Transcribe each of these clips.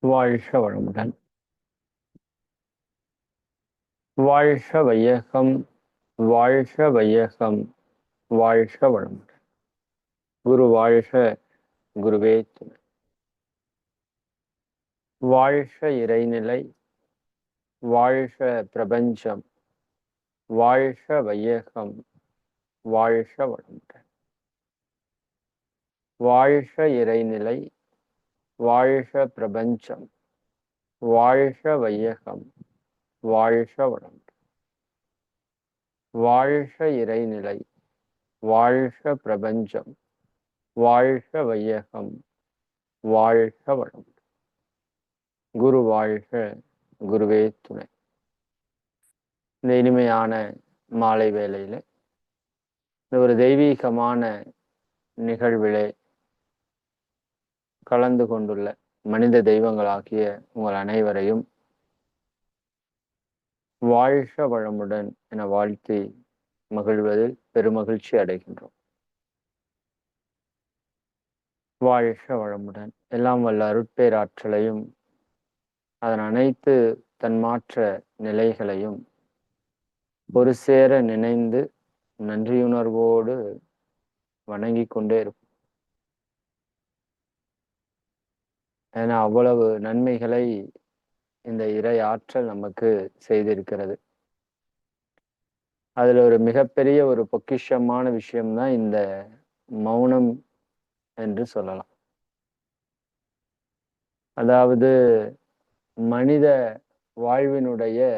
வாழ்க வளமுடன். வாழ்க வையகம், வாழ்க வையகம், வாழ்க வளமுடன். குரு வாழ்க, குருவே துணை. வாழ்க இறைநிலை, வாழ்க பிரபஞ்சம், வாழ்க வையகம், வாழ்க வளமுடன். வாழ்க இறைநிலை, வாழ்க பிரபஞ்சம், வாழ்க வையகம், வாழ்க வளமுடன். வாழ்க இறைநிலை, வாழ்க பிரபஞ்சம், வாழ்க வையகம், வாழ்க வளமுடன். குரு வாழ்க, குருவே துணை. இந்த இனிமையான மாலை வேளையில இந்த ஒரு தெய்வீகமான நிகழ்விலே கலந்து கொண்டுள்ள மனித தெய்வங்களாகிய உங்கள் அனைவரையும் வாழ்க வளமுடன் என வாழ்த்தி மகிழ்வதில் பெருமகிழ்ச்சி அடைகின்றோம். வாழ்க வளமுடன். எல்லாம் வல்ல அருட்பேராற்றலையும் அதன் அனைத்து தன்மாற்ற நிலைகளையும் ஒரு சேர நினைந்து நன்றியுணர்வோடு வணங்கி கொண்டே இருக்கும். ஏன்னா அவ்வளவு நன்மைகளை இந்த இறை ஆற்றல் நமக்கு செய்திருக்கிறது. அதுல ஒரு மிகப்பெரிய ஒரு பொக்கிஷமான விஷயம்தான் இந்த மௌனம் என்று சொல்லலாம். அதாவது மனித வாழ்வினுடைய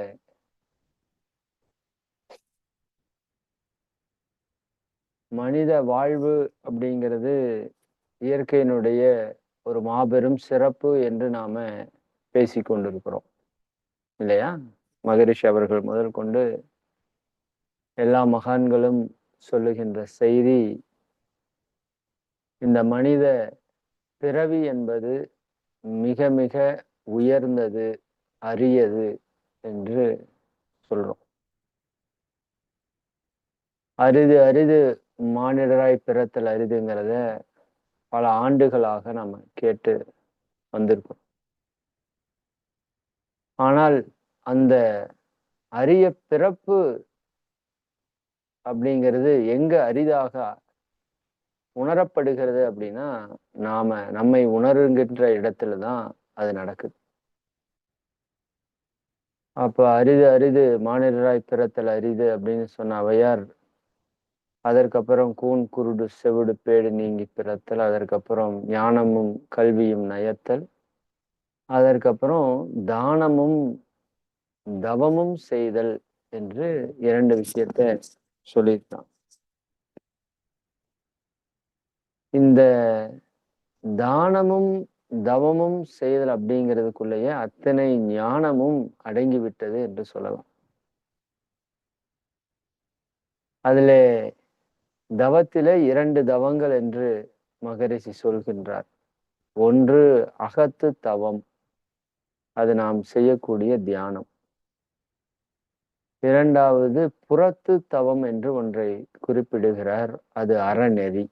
மனித வாழ்வு அப்படிங்கிறது இயற்கையினுடைய ஒரு மாபெரும் சிறப்பு என்று நாம பேசிக்கொண்டிருக்கிறோம் இல்லையா? மகரிஷி அவர்கள் முதல் கொண்டு எல்லா மகான்களும் சொல்லுகின்ற செய்தி, இந்த மனித பிறவி என்பது மிக மிக உயர்ந்தது, அரியது என்று சொல்றோம். அரிது அரிது மானிடராய் பிறத்தல் அரிதுங்கிறத பல ஆண்டுகளாக நம்ம கேட்டு வந்திருக்கோம். ஆனால் அந்த அரிய பிறப்பு அப்படிங்கிறது எங்க அரிதாக உணரப்படுகிறது அப்படின்னா, நம்மை உணர்கின்ற இடத்துலதான் அது நடக்குது. அப்ப அரிது அரிது மானிடராய் பிறத்தல் அரிது அப்படின்னு சொன்ன ஔவையார், அதற்கப்புறம் கூன் குருடு செவிடு பேடு நீங்கி பிறத்தல், அதற்கப்புறம் ஞானமும் கல்வியும் நயத்தல், அதற்கப்புறம் தானமும் தவமும் செய்தல் என்று 2 விஷயத்தை சொல்லியிருக்கான். இந்த தானமும் தவமும் செய்தல் அப்படிங்கிறதுக்குள்ளேயே அத்தனை ஞானமும் அடங்கிவிட்டது என்று சொல்லலாம். அதிலே தவத்திலே 2 தவங்கள் என்று மகரிஷி சொல்கின்றார். ஒன்று அகத்து தவம், அது நாம் செய்யக்கூடிய தியானம். இரண்டாவது புறத்து தவம் என்று ஒன்றை குறிப்பிடுகிறார். அது அறநெறி,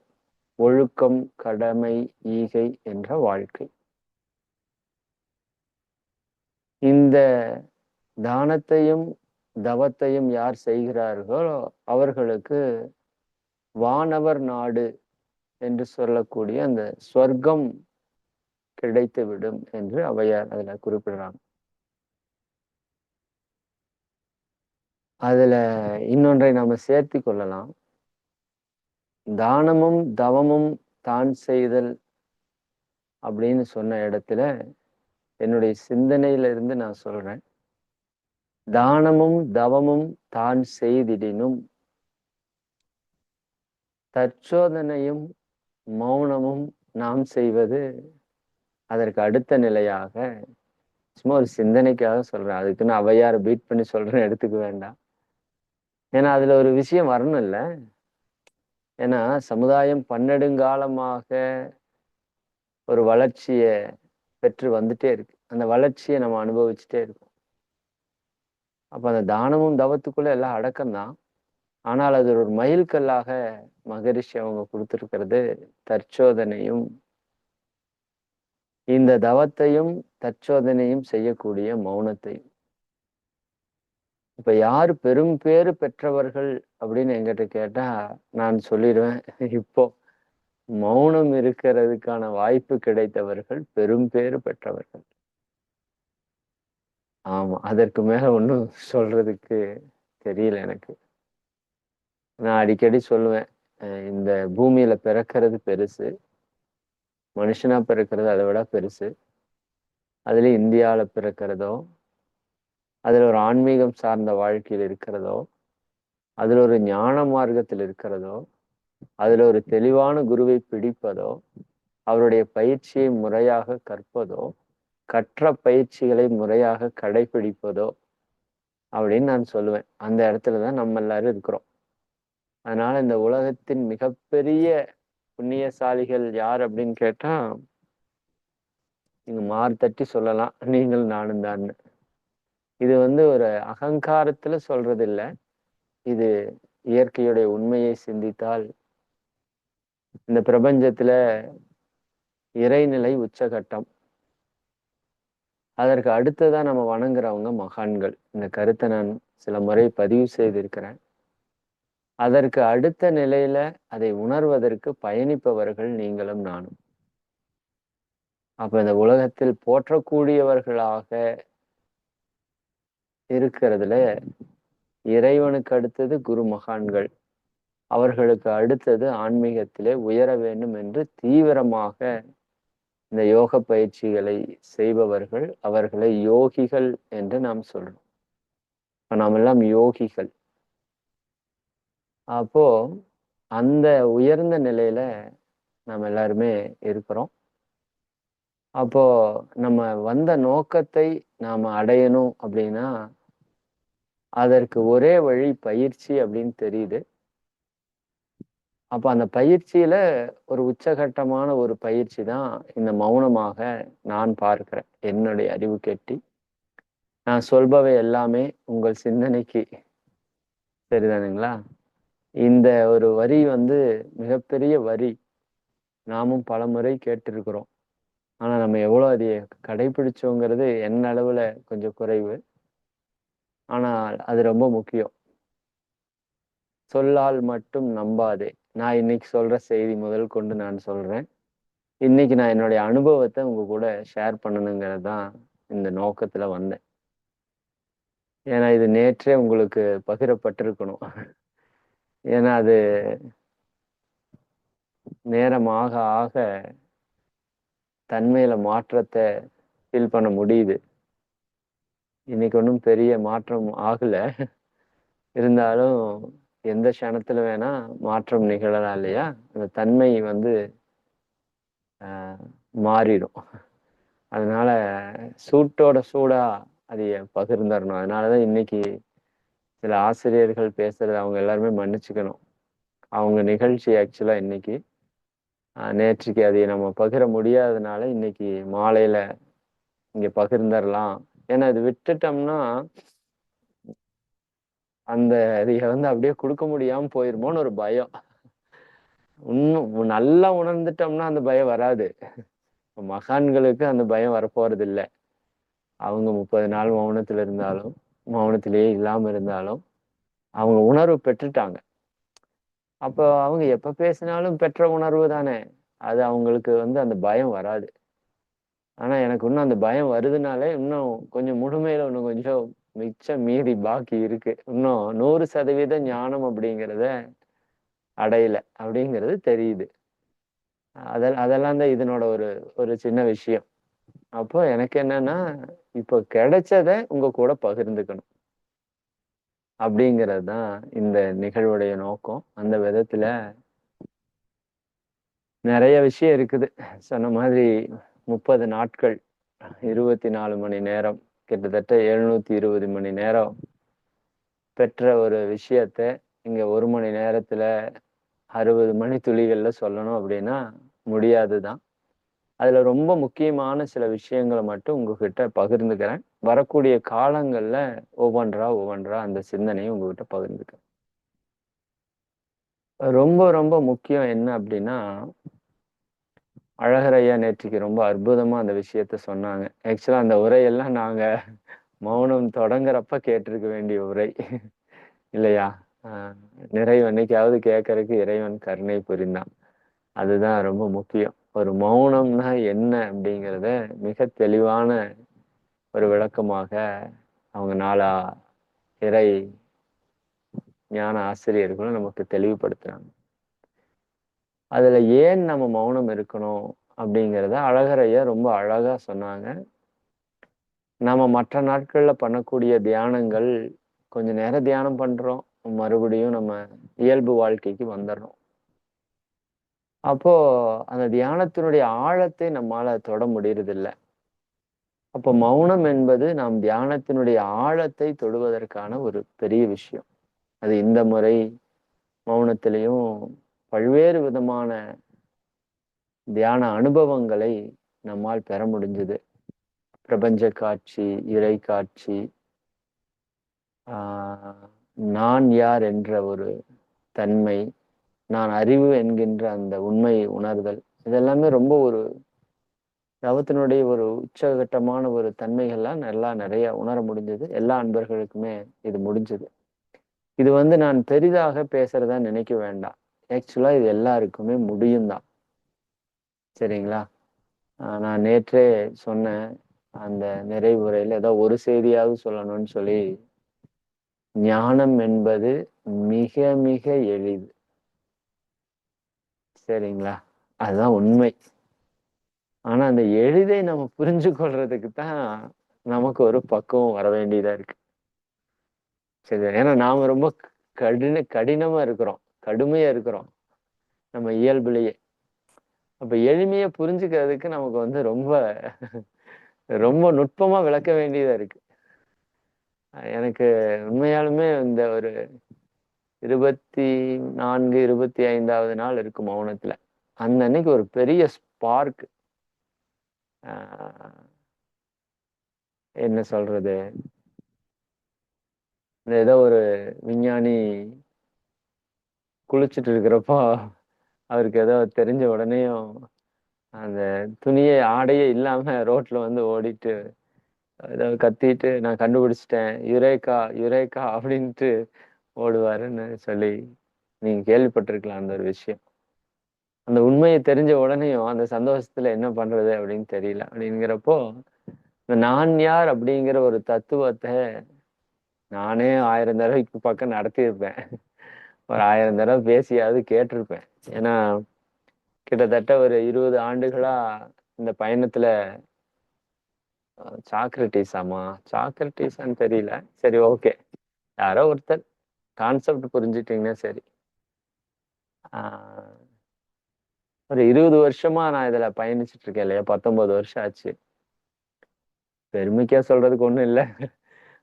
ஒழுக்கம், கடமை, ஈகை என்ற வாழ்க்கை. இந்த தானத்தையும் தவத்தையும் யார் செய்கிறார்களோ அவர்களுக்கு வானவர் நாடு என்று சொல்லக்கூடிய அந்த சொர்க்கம் கிடைத்துவிடும் என்று ஔவையார் அதுல குறிப்பிடுறாங்க. அதுல இன்னொன்றை நாம சேர்த்தி கொள்ளலாம். தானமும் தவமும் தான் செய்தல் அப்படின்னு சொன்ன இடத்துல என்னுடைய சிந்தனையில இருந்து நான் சொல்றேன். தானமும் தவமும் தான் செய்திடினும் தற்சோதனையும் மௌனமும் நாம் செய்வது அதற்கு அடுத்த நிலையாக, சும்மா ஒரு சிந்தனைக்காக சொல்றேன், அதுக்குன்னு ஔவையாரை பீட் பண்ணி சொல்றேன்னு எடுத்துக்க வேண்டாம். ஏன்னா அதுல ஒரு விஷயம் வரணும் இல்ல. ஏன்னா சமுதாயம் பன்னெடுங்காலமாக ஒரு வளர்ச்சியை பெற்று வந்துட்டே இருக்கு. அந்த வளர்ச்சியை நம்ம அனுபவிச்சுட்டே இருக்கோம். அப்ப அந்த தானமும் தவத்துக்குள்ள எல்லாம் அடக்கம்தான். ஆனால் அது ஒரு மைல்கல்லாக மகரிஷி அவங்க கொடுத்திருக்கிறது தற்சோதனையும் இந்த தவத்தையும் தற்சோதனையும் செய்யக்கூடிய மௌனத்தையும். இப்ப யாரு பெரும் பேறு பெற்றவர்கள் அப்படின்னு என்கிட்ட கேட்டா நான் சொல்லிடுவேன், இப்போ மௌனம் இருக்கிறதுக்கான வாய்ப்பு கிடைத்தவர்கள் பெரும் பேறு பெற்றவர்கள். ஆமா, அதற்கு மேல ஒண்ணும் சொல்றதுக்கு தெரியல எனக்கு. நான் அடிக்கடி சொல்லுவேன், இந்த பூமியில பிறக்கிறது பெருசு, மனுஷனா பிறக்கிறது அதை விட பெருசு. அதுலயும் இந்தியால பிறக்கிறதோ, அதுல ஒரு ஆன்மீகம் சார்ந்த வாழ்க்கையில் இருக்கிறதோ, அதுல ஒரு ஞான மார்க்கத்தில் இருக்கிறதோ, அதுல ஒரு தெளிவான குருவை பிடிப்பதோ, அவருடைய பயிற்சியை முறையாக கற்பதோ, கற்ற பயிற்சிகளை முறையாக கடைபிடிப்பதோ அப்படின்னு நான் சொல்லுவேன். அந்த இடத்துலதான் நம்ம எல்லாரும் இருக்கிறோம். அதனால இந்த உலகத்தின் மிகப்பெரிய புண்ணியசாலிகள் யார் அப்படின்னு கேட்டா, நீங்க மார் தட்டி சொல்லலாம், நீங்கள் நானும் தான். இது ஒரு அகங்காரத்துல சொல்றது இல்ல. இது இயற்கையுடைய உண்மையை சிந்தித்தால் இந்த பிரபஞ்சத்துல இறைநிலை உச்சகட்டம். அதற்கு அடுத்ததா நம்ம வணங்குறவங்க மகான்கள். இந்த கருத்தை நான் சில முறை பதிவு செய்திருக்கிறேன். அதற்கு அடுத்த நிலையில அதை உணர்வதற்கு பயணிப்பவர்கள் நீங்களும் நானும். அப்ப இந்த உலகத்தில் போற்றக்கூடியவர்களாக இருக்கிறதுல இறைவனுக்கு அடுத்தது குரு மகான்கள். அவர்களுக்கு அடுத்தது ஆன்மீகத்திலே உயர வேண்டும் என்று தீவிரமாக இந்த யோக பயிற்சிகளை செய்பவர்கள், அவர்களை யோகிகள் என்று நாம் சொல்றோம். நாம் எல்லாம் யோகிகள். அப்போ அந்த உயர்ந்த நிலையில நாம் எல்லாருமே இருக்கிறோம். அப்போ நம்ம வந்த நோக்கத்தை நாம அடையணும் அப்படின்னா அதற்கு ஒரே வழி பயிற்சி அப்படின்னு தெரியுது. அப்ப அந்த பயிற்சியில ஒரு உச்சகட்டமான ஒரு பயிற்சி தான் இந்த மௌனமாக நான் பார்க்கிறேன். என்னுடைய அறிவு கெட்டி நான் சொல்பவை எல்லாமே உங்கள் சிந்தனைக்கு சரிதானுங்களா? இந்த ஒரு வரி மிகப்பெரிய வரி. நாமும் பலமுறை கேட்டிருக்கிறோம். ஆனா நம்ம எவ்வளவு அதை கடைபிடிச்சோங்கிறது என்ன அளவுல கொஞ்சம் குறைவு. ஆனால் அது ரொம்ப முக்கியம். சொல்லால் மட்டும் நம்பாதே. நான் இன்னைக்கு சொல்ற செய்தி முதல் கொண்டு நான் சொல்றேன். இன்னைக்கு நான் என்னுடைய அனுபவத்தை உங்க கூட ஷேர் பண்ணணுங்கிறது தான் இந்த நோக்கத்துல வந்தேன். ஏன்னா இது நேற்றே உங்களுக்கு பகிரப்பட்டிருக்கணும். ஏன்னா அது நேரமாக ஆக தன்மையில மாற்றத்தை ஃபீல் பண்ண முடியுது. இன்னைக்கு ஒன்றும் பெரிய மாற்றம் ஆகல. இருந்தாலும் எந்த க்ஷணத்துல வேணா மாற்றம் நிகழலாம் இல்லையா? அந்த தன்மை மாறிடும். அதனால சூட்டோட சூடா அதைய பகிர்ந்தரணும். அதனாலதான் இன்னைக்கு சில ஆசிரியர்கள் பேசுறது அவங்க எல்லாருமே மன்னிச்சுக்கணும். அவங்க நிகழ்ச்சி ஆக்சுவலா இன்னைக்கு நேற்றுக்கு அதை நம்ம பகிர முடியாததுனால இன்னைக்கு மாலையில இங்க பகிர்ந்தரலாம். ஏன்னா இது விட்டுட்டோம்னா அந்த இதைய அப்படியே கொடுக்க முடியாம போயிருமோன்னு ஒரு பயம். இன்னும் நல்லா உணர்ந்துட்டோம்னா அந்த பயம் வராது. மகான்களுக்கு அந்த பயம் வரப்போறது இல்லை. அவங்க 30 நாள் மௌனத்துல இருந்தாலும், மௌனத்திலேயே இல்லாம இருந்தாலும், அவங்க உணர்வு பெற்றுட்டாங்க. அப்போ அவங்க எப்ப பேசினாலும் பெற்ற உணர்வு தானே. அது அவங்களுக்கு அந்த பயம் வராது. ஆனா எனக்கு இன்னும் அந்த பயம் வருதுனாலே, இன்னும் கொஞ்சம் முழுமையில இன்னும் கொஞ்சம் மிச்சம் மீதி பாக்கி இருக்கு. இன்னும் 100% ஞானம் அப்படிங்கிறத அடையல அப்படிங்கிறது தெரியுது. அதெல்லாம் தான் இதனோட ஒரு ஒரு சின்ன விஷயம். அப்போ எனக்கு என்னன்னா, இப்போ கிடைச்சத உங்க கூட பகிர்ந்துக்கணும். அப்படிங்கிறது தான் இந்த நிகழ்வுடைய நோக்கம். அந்த விதத்துல நிறைய விஷயம் இருக்குது. சொன்ன மாதிரி 30 நாட்கள், 24 மணி நேரம், கிட்டத்தட்ட 720 மணி நேரம் பெற்ற ஒரு விஷயத்த இங்க 1 மணி நேரத்துல 60 மணி துளிகள்ல சொல்லணும் அப்படின்னா முடியாதுதான். அதுல ரொம்ப முக்கியமான சில விஷயங்களை மட்டும் உங்ககிட்ட பகிர்ந்துக்கிறேன். வரக்கூடிய காலங்கள்ல ஒவ்வொன்றா அந்த சிந்தனையை உங்ககிட்ட பகிர்ந்துக்கிறேன். ரொம்ப ரொம்ப முக்கியம் என்ன அப்படின்னா, அழகர் ஐயா நேற்றுக்கு ரொம்ப அற்புதமா அந்த விஷயத்த சொன்னாங்க. ஆக்சுவலா அந்த உரையெல்லாம் நாங்க மௌனம் தொடங்குறப்ப கேட்டிருக்க வேண்டிய உரை இல்லையா? நிறைவு என்னைக்காவது கேட்கறதுக்கு இறைவன் கருணை புரிந்தான். அதுதான் ரொம்ப முக்கியம். ஒரு மௌனம்னா என்ன அப்படிங்கிறத மிக தெளிவான ஒரு விளக்கமாக அவங்க 4 இறை ஞான ஆசிரியர்களும் நமக்கு தெளிவுபடுத்துறாங்க. அதுல ஏன் நம்ம மௌனம் இருக்கணும் அப்படிங்கிறத அழகர் ஐயா ரொம்ப அழகா சொன்னாங்க. நம்ம மற்ற நாட்கள்ல பண்ணக்கூடிய தியானங்கள் கொஞ்ச நேரம் தியானம் பண்றோம். மறுபடியும் நம்ம இயல்பு வாழ்க்கைக்கு வந்துடுறோம். அப்போ அந்த தியானத்தினுடைய ஆழத்தை நம்மால தொட முடியறதில்ல. அப்போ மௌனம் என்பது நாம் தியானத்தினுடைய ஆழத்தை தொடுவதற்கான ஒரு பெரிய விஷயம். அது இந்த முறை மௌனத்திலையும் பல்வேறு விதமான தியான அனுபவங்களை நம்மால் பெற முடிஞ்சது. பிரபஞ்ச காட்சி, இறை காட்சி, ஆஹ் நான் யார் என்ற ஒரு தன்மை, நான் அறிவு என்கின்ற அந்த உண்மை உணர்தல், இதெல்லாமே ரொம்ப ஒரு தவத்தினுடைய ஒரு உச்சகட்டமான ஒரு தன்மைகள்லாம் நல்லா நிறைய உணர முடிஞ்சது. எல்லா அன்பர்களுக்குமே இது முடிஞ்சது. இது நான் பெரிதாக பேசுறதா நினைக்க வேண்டாம். ஆக்சுவலா இது எல்லாருக்குமே முடியும் தான். சரிங்களா? நான் நேற்றே சொன்னேன். அந்த நிறைவுரையில ஏதோ ஒரு செய்தியாவது சொல்லணும்னு சொல்லி, ஞானம் என்பது மிக மிக எளிது. சரிங்களா? அதுதான் உண்மை. ஆனா அந்த எளிதை நம்ம புரிஞ்சு கொள்றதுக்கு தான் நமக்கு ஒரு பக்குவம் வர வேண்டியதா இருக்கு. சரி, ஏன்னா நாம ரொம்ப கடினமா இருக்கிறோம், கடுமையா இருக்கிறோம் நம்ம இயல்புலயே. அப்ப எளிமையா புரிஞ்சுக்கிறதுக்கு நமக்கு ரொம்ப ரொம்ப நுட்பமா விளக்க வேண்டியதா இருக்கு. எனக்கு உண்மையாலுமே இந்த ஒரு 24, 25வது நாள் இருக்கும் மௌனத்துல. அந்த அன்னைக்கு ஒரு பெரிய ஸ்பார்க். என்ன சொல்றது? இந்த ஏதோ ஒரு விஞ்ஞானி குளிச்சுட்டு இருக்கிறப்போ அவருக்கு ஏதோ தெரிஞ்ச உடனேயும் அந்த துணியே ஆடையே இல்லாம ரோட்ல ஓடிட்டு ஏதோ கத்திட்டு நான் கண்டுபிடிச்சிட்டேன், யுரேகா யுரேகா அப்படின்ட்டு ஓடுவாருன்னு சொல்லி நீங்க கேள்விப்பட்டிருக்கலாம் அந்த ஒரு விஷயம். அந்த உண்மையை தெரிஞ்ச உடனேயும் அந்த சந்தோஷத்துல என்ன பண்றது அப்படின்னு தெரியல. அப்படிங்கிறப்போ இந்த நான் யார் அப்படிங்கிற ஒரு தத்துவத்தை நானே 1000 தடவைக்கு பக்கம் நடத்தியிருப்பேன். ஒரு 1000 தடவை பேசியாவது கேட்டிருப்பேன். ஏன்னா கிட்டத்தட்ட ஒரு 20 ஆண்டுகளா இந்த பயணத்துல சாக்ரட்டிஸாமா, சாக்ரட்டிஸான்னு தெரியல. சரி, ஓகே, யாரோ ஒருத்தர் கான்செப்ட் புரிஞ்சுட்டீங்கன்னா சரி. ஆஹ் ஒரு 20 வருஷமா நான் இதுல பயணிச்சுட்டு இருக்கேன் இல்லையா? 19 வருஷம் ஆச்சு. பெருமைக்கா சொல்றதுக்கு ஒண்ணும் இல்ல.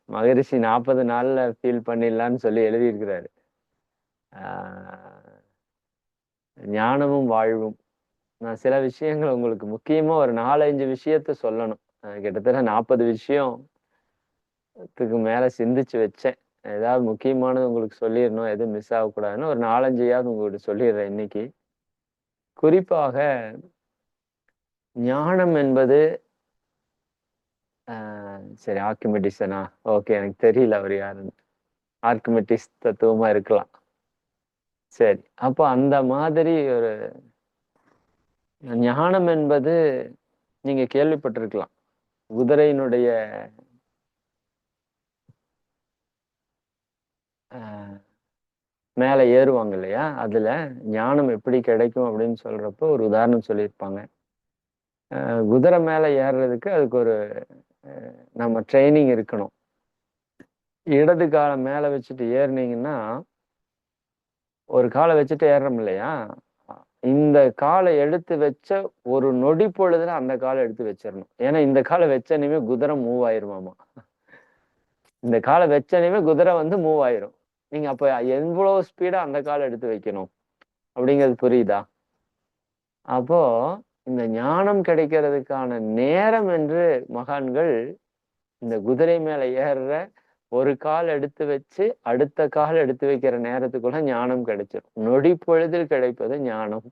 மகரிஷி 40 நாள்ல ஃபீல் பண்ணிடலான்னு சொல்லி எழுதியிருக்கிறாரு. ஆஹ் ஞானமும் வாழ்வும். நான் சில விஷயங்கள் உங்களுக்கு முக்கியமா ஒரு 4, 5 விஷயத்த சொல்லணும். கிட்டத்தட்ட 40 விஷயத்துக்கு மேல சிந்திச்சு வச்சேன். ஏதாவது முக்கியமானது உங்களுக்கு சொல்லிடணும், எதுவும் மிஸ் ஆகக்கூடாதுன்னு ஒரு 4, 5 உங்கள்கிட்ட சொல்லிடுறேன் இன்னைக்கு. குறிப்பாக ஞானம் என்பது சரி, ஆர்க்கிமெடிசனா? ஓகே, எனக்கு தெரியல அவர் யாருன்னு. ஆர்க்கிமெட்டிஸ் தத்துவமா இருக்கலாம். சரி, அப்போ அந்த மாதிரி ஒரு ஞானம் என்பது நீங்க கேள்விப்பட்டிருக்கலாம். குதிரையினுடைய அஹ், மேல ஏறுவாங்க இல்லையா? அதுல ஞானம் எப்படி கிடைக்கும் அப்படின்னு சொல்றப்போ ஒரு உதாரணம் சொல்லியிருப்பாங்க. குதிரை மேல ஏறுறதுக்கு அதுக்கு ஒரு நம்ம ட்ரைனிங் இருக்கணும். இடது காலை மேல வச்சுட்டு ஏறுனீங்கன்னா, ஒரு காலை வச்சுட்டு ஏறுறோம் இல்லையா? இந்த காலை எடுத்து வச்ச ஒரு நொடி பொழுதுல அந்த காலை எடுத்து வச்சிடணும். ஏன்னா இந்த காலை வச்சனையுமே குதிரை மூவ் ஆயிருமாமா. இந்த காலை வச்சனையுமே குதிரை மூவ் ஆயிரும். நீங்க அப்ப எவ்வளவு ஸ்பீடா அந்த காலை எடுத்து வைக்கணும் அப்படிங்கிறது புரியுதா? அப்போ இந்த ஞானம் கிடைக்கிறதுக்கான நேரம் என்று மகான்கள் இந்த குதிரை மேல ஏறுற ஒரு கால் எடுத்து வச்சு அடுத்த கால் எடுத்து வைக்கிற நேரத்துக்குள்ள ஞானம் கிடைச்சிடும். நொடி பொழுதில் கிடைப்பது ஞானம்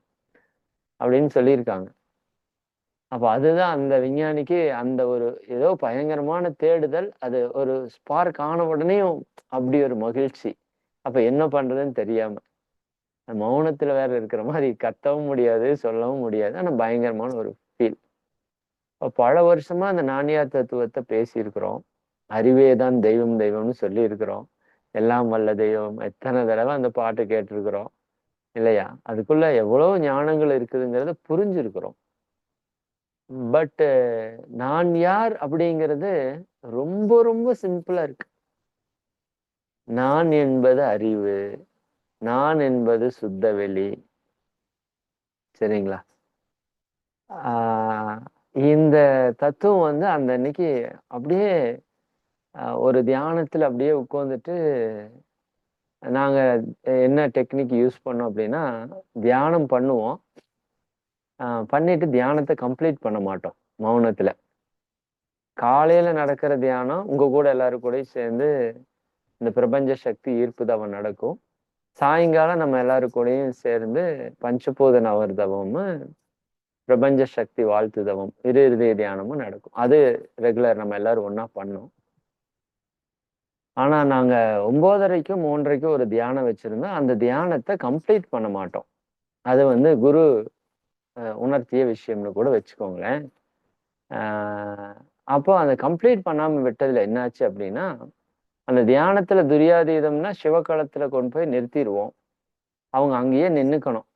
அப்படின்னு சொல்லியிருக்காங்க. அப்ப அதுதான் அந்த விஞ்ஞானிக்கு அந்த ஒரு ஏதோ பயங்கரமான தேடுதல். அது ஒரு ஸ்பார்க் ஆன உடனேயும் அப்படி ஒரு மகிழ்ச்சி. அப்ப என்ன பண்றதுன்னு தெரியாம. மௌனத்துல வேற இருக்கிற மாரி கத்தவும் முடியாது, சொல்லவும் முடியாது. ஆனா பயங்கரமான ஒரு ஃபீல். பல வருஷமா அந்த நாணியார் தத்துவத்த பேசியிருக்கிறோம். அறிவே தான் தெய்வம் தெய்வம்னு சொல்லியிருக்கிறோம். எல்லாம் வல்ல தெய்வம் எத்தன தடவ அந்த பாட்டு கேட்டிருக்கிறோம். இல்லையா? அதுக்குள்ள எவ்வளவு ஞானங்கள் இருக்குதுங்கிறத புரிஞ்சிருக்கிறோம். பட் நான் யார் அப்படிங்கிறது ரொம்ப ரொம்ப சிம்பிளா இருக்கு. நான் என்பது அறிவு. நான் என்பது சுத்த வெளி. சரிங்களா? ஆ இந்த தத்துவம் வந்து அந்த அன்னைக்கு அப்படியே ஒரு தியானத்துல அப்படியே உட்கார்ந்துட்டு நாங்க என்ன டெக்னிக் யூஸ் பண்ணோம் அப்படின்னா, தியானம் பண்ணுவோம். பண்ணிட்டு தியானத்த கம்ப்ளீட் பண்ண மாட்டோம், மௌனத்துல. காலையில நடக்கிற தியானம் உங்க கூட எல்லாரும் கூடயும் சேர்ந்து இந்த பிரபஞ்ச சக்தி ஈர்ப்பு தவம் நடக்கும். சாயங்காலம் நம்ம எல்லாரும் கூடயும் சேர்ந்து பஞ்சபூத நவர்தவம்னு பிரபஞ்ச சக்தி வாழ்த்து தவம் இரு இருதய தியானமும் நடக்கும். அது ரெகுலர் நம்ம எல்லாரும் ஒண்ணா பண்ணோம். ஆனா நாங்க 9:30க்கும் 3:30க்கும் ஒரு தியானம் வச்சிருந்தோம். அந்த தியானத்த கம்ப்ளீட் பண்ண மாட்டோம். அது வந்து குரு உணர்த்திய விஷயம்னு கூட வச்சுக்கோங்களேன். ஆ அப்போ அத கம்ப்ளீட் பண்ணாம விட்டதுல என்னாச்சு அப்படின்னா, அந்த தியானத்துல துரியாதீதம்னா சிவக்களத்துல கொண்டு போய் நிறுத்திருவோம். அவங்க அங்கேயே நின்னுக்கணும்.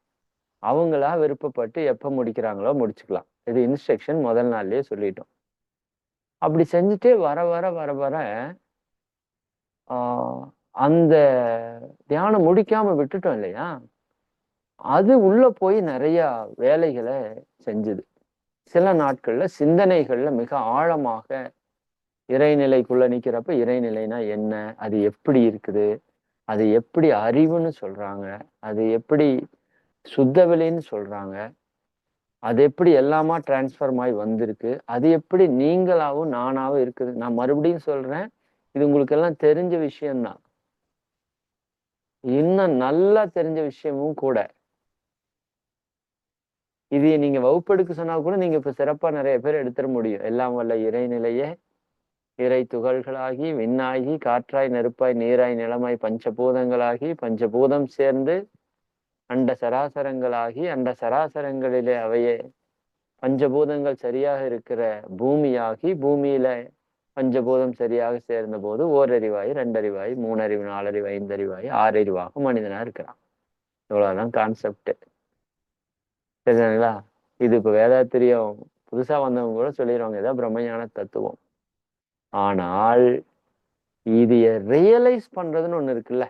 அவங்களா விருப்பப்பட்டு எப்ப முடிக்கிறாங்களோ முடிச்சுக்கலாம். இது இன்ஸ்ட்ரக்ஷன் முதல் நாள்லயே சொல்லிட்டோம். அப்படி செஞ்சுட்டே வர வர வர வர ஆ அந்த தியானம் முடிக்காம விட்டுட்டோம் இல்லையா? அது உள்ள போய் நெறைய வேலைகள செஞ்சுது. சில நாட்கள்ல சிந்தனைகள்ல மிக ஆழமாக இறைநிலைக்குள்ள நிக்கிறப்ப, இறைநிலைனா என்ன? அது எப்படி இருக்குது? அது எப்படி அறிவுன்னு சொல்றாங்க? அது எப்படி சுத்த வெளின்னு சொல்றாங்க? அது எப்படி எல்லாமா டிரான்ஸ்ஃபார்ம் ஆயி வந்திருக்கு? அது எப்படி நீங்களாவும், நானாவும் இருக்குது? நான் மறுபடியும் சொல்றேன். இது உங்களுக்கு எல்லாம் தெரிஞ்ச விஷயம் தான். இன்னும் நல்லா தெரிஞ்ச விஷயமும் கூட. இது நீங்க வகுப்பெடுக்க சொன்னா கூட நீங்க இப்ப சிறப்பா நெறைய பேர் எடுத்துற முடியும். எல்லாம் வல்ல இறைநிலையே இறை துகள்களாகி, விண்ணாகி, காற்றாய், நெருப்பாய், நீராய், நிலமாய், பஞ்சபூதங்களாகி, பஞ்சபூதம் சேர்ந்து அண்ட சராசரங்களாகி, அண்ட சராசரங்களிலே அவையே பஞ்சபூதங்கள் சரியாக இருக்கிற பூமியாகி, பூமியில பஞ்சபூதம் சரியாக சேர்ந்தபோது ஓரறிவாயி, 2 அறிவாயி, 3 அறிவு, 4 அறிவு, 5 அறிவாயி, 6 அறிவாக மனிதனா இருக்கிறான். இவ்வளவுதான் கான்செப்ட். சரிங்களா? இது இப்ப வேதாத்திரியம் புதுசா வந்தவங்க கூட சொல்லிருவாங்க. இதான் பிரம்மஞான தத்துவம். ஆனால் இதைய ரியலைஸ் பண்றதுன்னு ஒண்ணு இருக்குல்ல,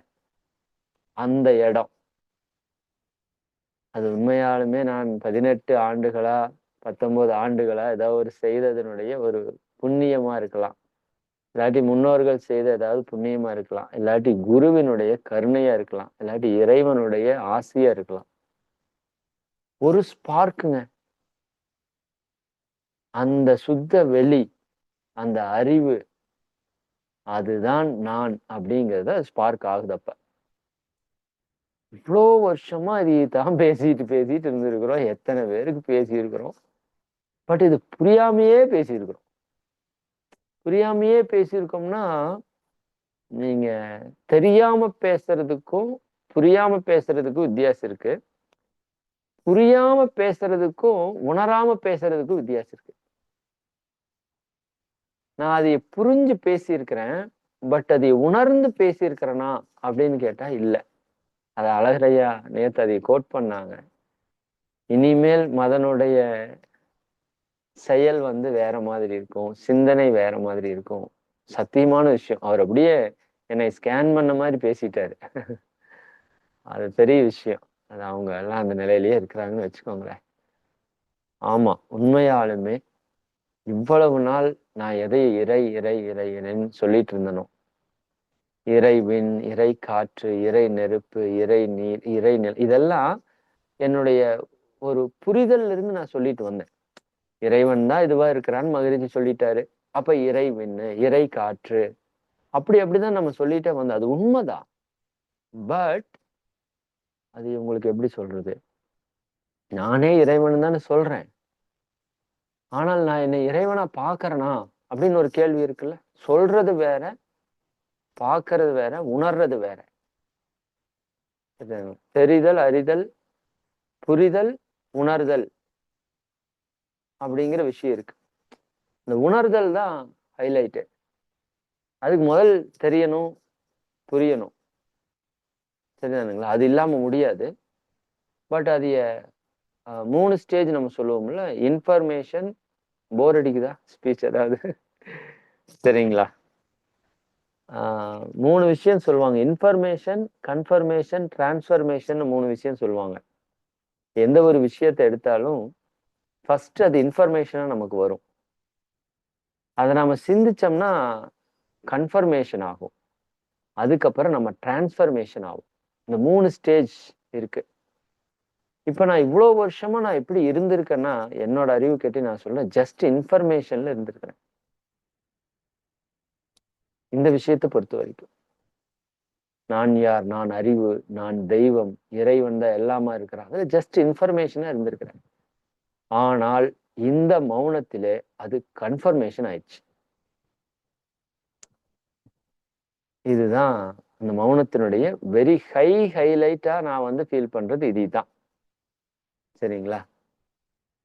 அந்த இடம். அது உண்மையாலுமே நான் 18 ஆண்டுகளா, 19 ஆண்டுகளா ஏதாவது ஒரு செய்ததனுடைய ஒரு புண்ணியமா இருக்கலாம். இல்லாட்டி முன்னோர்கள் செய்த ஏதாவது புண்ணியமா இருக்கலாம். இல்லாட்டி குருவினுடைய கருணையா இருக்கலாம். இல்லாட்டி இறைவனுடைய ஆசியா இருக்கலாம். ஒரு ஸ்பார்க்குங்க. அந்த சுத்த வெளி, அந்த அறிவு, அதுதான் நான் அப்படிங்கிறத ஸ்பார்க் ஆகுது அப்ப. இவ்ளோ வருஷமா இதைத்தான் பேசிட்டு பேசிட்டு இருந்திருக்கிறோம். எத்தனை பேருக்கு பேசியிருக்கிறோம். பட் இது புரியாமயே பேசியிருக்கிறோம். புரியாமயே பேசியிருக்கோம்னா, நீங்க தெரியாம பேசுறதுக்கும், புரியாம பேசுறதுக்கும் வித்தியாசம் இருக்கு. புரியாம பேசுறதுக்கும், உணராம பேசுறதுக்கும் வித்தியாசம் இருக்கு. நான் அதைய புரிஞ்சு பேசியிருக்கிறேன். பட் அதைய உணர்ந்து பேசியிருக்கிறேனா அப்படின்னு கேட்டா இல்ல. அத அழகரையா நேத்து அதைய கோட் பண்ணாங்க. இனிமேல் மதனுடைய செயல் வந்து வேற மாதிரி இருக்கும். சிந்தனை வேற மாதிரி இருக்கும். சத்தியமான விஷயம். அவர் அப்படியே என்னை ஸ்கேன் பண்ண மாரி பேசிட்டாரு. அது பெரிய விஷயம். அது அவங்க எல்லாம் அந்த நிலையிலேயே இருக்கிறாங்கன்னு வச்சுக்கோங்களேன். ஆமா, உண்மையாலுமே இவ்வளவு நாள் நான் எதை இறை, இறை, இறை இறைன்னு சொல்லிட்டு இருந்தனோ, இறை விண், இறை காற்று, இறை நெருப்பு, இறை நீர், இறை நில இதெல்லாம் என்னுடைய ஒரு புரிதல்ல இருந்து நான் சொல்லிட்டு வந்தேன். இறைவன் தான் இதுவா இருக்கிறான்னு மகிழ்ச்சி சொல்லிட்டாரு. அப்ப இறை விண்ணு, இறை காற்று, அப்படிதான் நம்ம சொல்லிட்டே வந்தோம். அது உண்மைதான். பட் அது உங்களுக்கு எப்படி சொல்றது? நானே இறைவன் தானே சொல்றேன். ஆனால் நான் என்னை இறைவனா பாக்குறேனா அப்படின்னு ஒரு கேள்வி இருக்குல்ல. சொல்றது வேற, பாக்குறது வேற, உணர்றது வேற. தெரிதல், அறிதல், புரிதல், உணர்தல் அப்படிங்கிற விஷயம் இருக்கு. இந்த உணர்தல் தான் ஹைலைட்டு. அதுக்கு முதல் தெரியணும், புரியணும். சரிதானுங்களா? அது இல்லாம முடியாது. பட் அது 3 ஸ்டேஜ் நம்ம சொல்லுவோம்ல. இன்ஃபர்மேஷன், போர் அடிக்குதா ஸ்பீச் ஏதாவது? சரிங்களா? 3 விஷயம் சொல்லுவாங்க. இன்ஃபர்மேஷன், கன்ஃபர்மேஷன், டிரான்ஸ்ஃபர்மேஷன் 3 விஷயம் சொல்லுவாங்க. எந்த ஒரு விஷயத்தை எடுத்தாலும் ஃபர்ஸ்ட் அது இன்ஃபர்மேஷனா நமக்கு வரும். அதை நாம சிந்திச்சோம்னா கன்ஃபர்மேஷன் ஆகும். அதுக்கப்புறம் நம்ம டிரான்ஸ்ஃபர்மேஷன் ஆகும். இந்த 3 ஸ்டேஜ் இருக்கு. இப்ப நான் இவ்வளவு வருஷமா நான் எப்படி இருந்திருக்கேன்னா, என்னோட அறிவு கேட்டு நான் சொல்றேன், ஜஸ்ட் இன்ஃபர்மேஷன்ல இருந்திருக்கிறேன். இந்த விஷயத்தை பொறுத்த வரைக்கும் நான் யார், நான் அறிவு, நான் தெய்வம், இறைவன் தான் எல்லாமா இருக்கிறாங்க. ஜஸ்ட் இன்ஃபர்மேஷனா இருந்திருக்கிறேன். ஆனால் இந்த மௌனத்திலே அது கன்ஃபர்மேஷன் ஆயிடுச்சு. இதுதான் அந்த மௌனத்தினுடைய வெரி ஹைலைட்டா நான் வந்து ஃபீல் பண்றது இதுதான். சரிங்களா?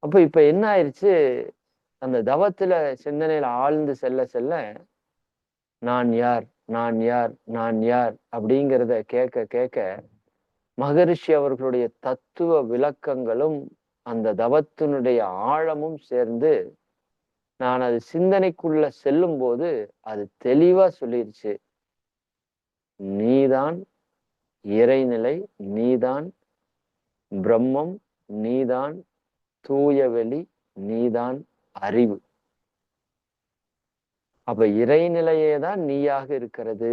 அப்ப இப்ப என்ன ஆயிடுச்சு, அந்த தவத்துல சிந்தனையில ஆழ்ந்து செல்ல செல்ல நான் யார், நான் யார், நான் யார் அப்படிங்கிறத கேட்க கேட்க மகரிஷி அவர்களுடைய தத்துவ விளக்கங்களும் அந்த தவத்தினுடைய ஆழமும் சேர்ந்து நான் அது சிந்தனைக்குள்ள செல்லும் போது அது தெளிவா சொல்லிருச்சு. நீதான் இறைநிலை, நீதான் பிரம்மம், நீதான் தூய வெளி, நீதான் அறிவு. அப்ப இறைநிலையே தான் நீயாக இருக்கிறது,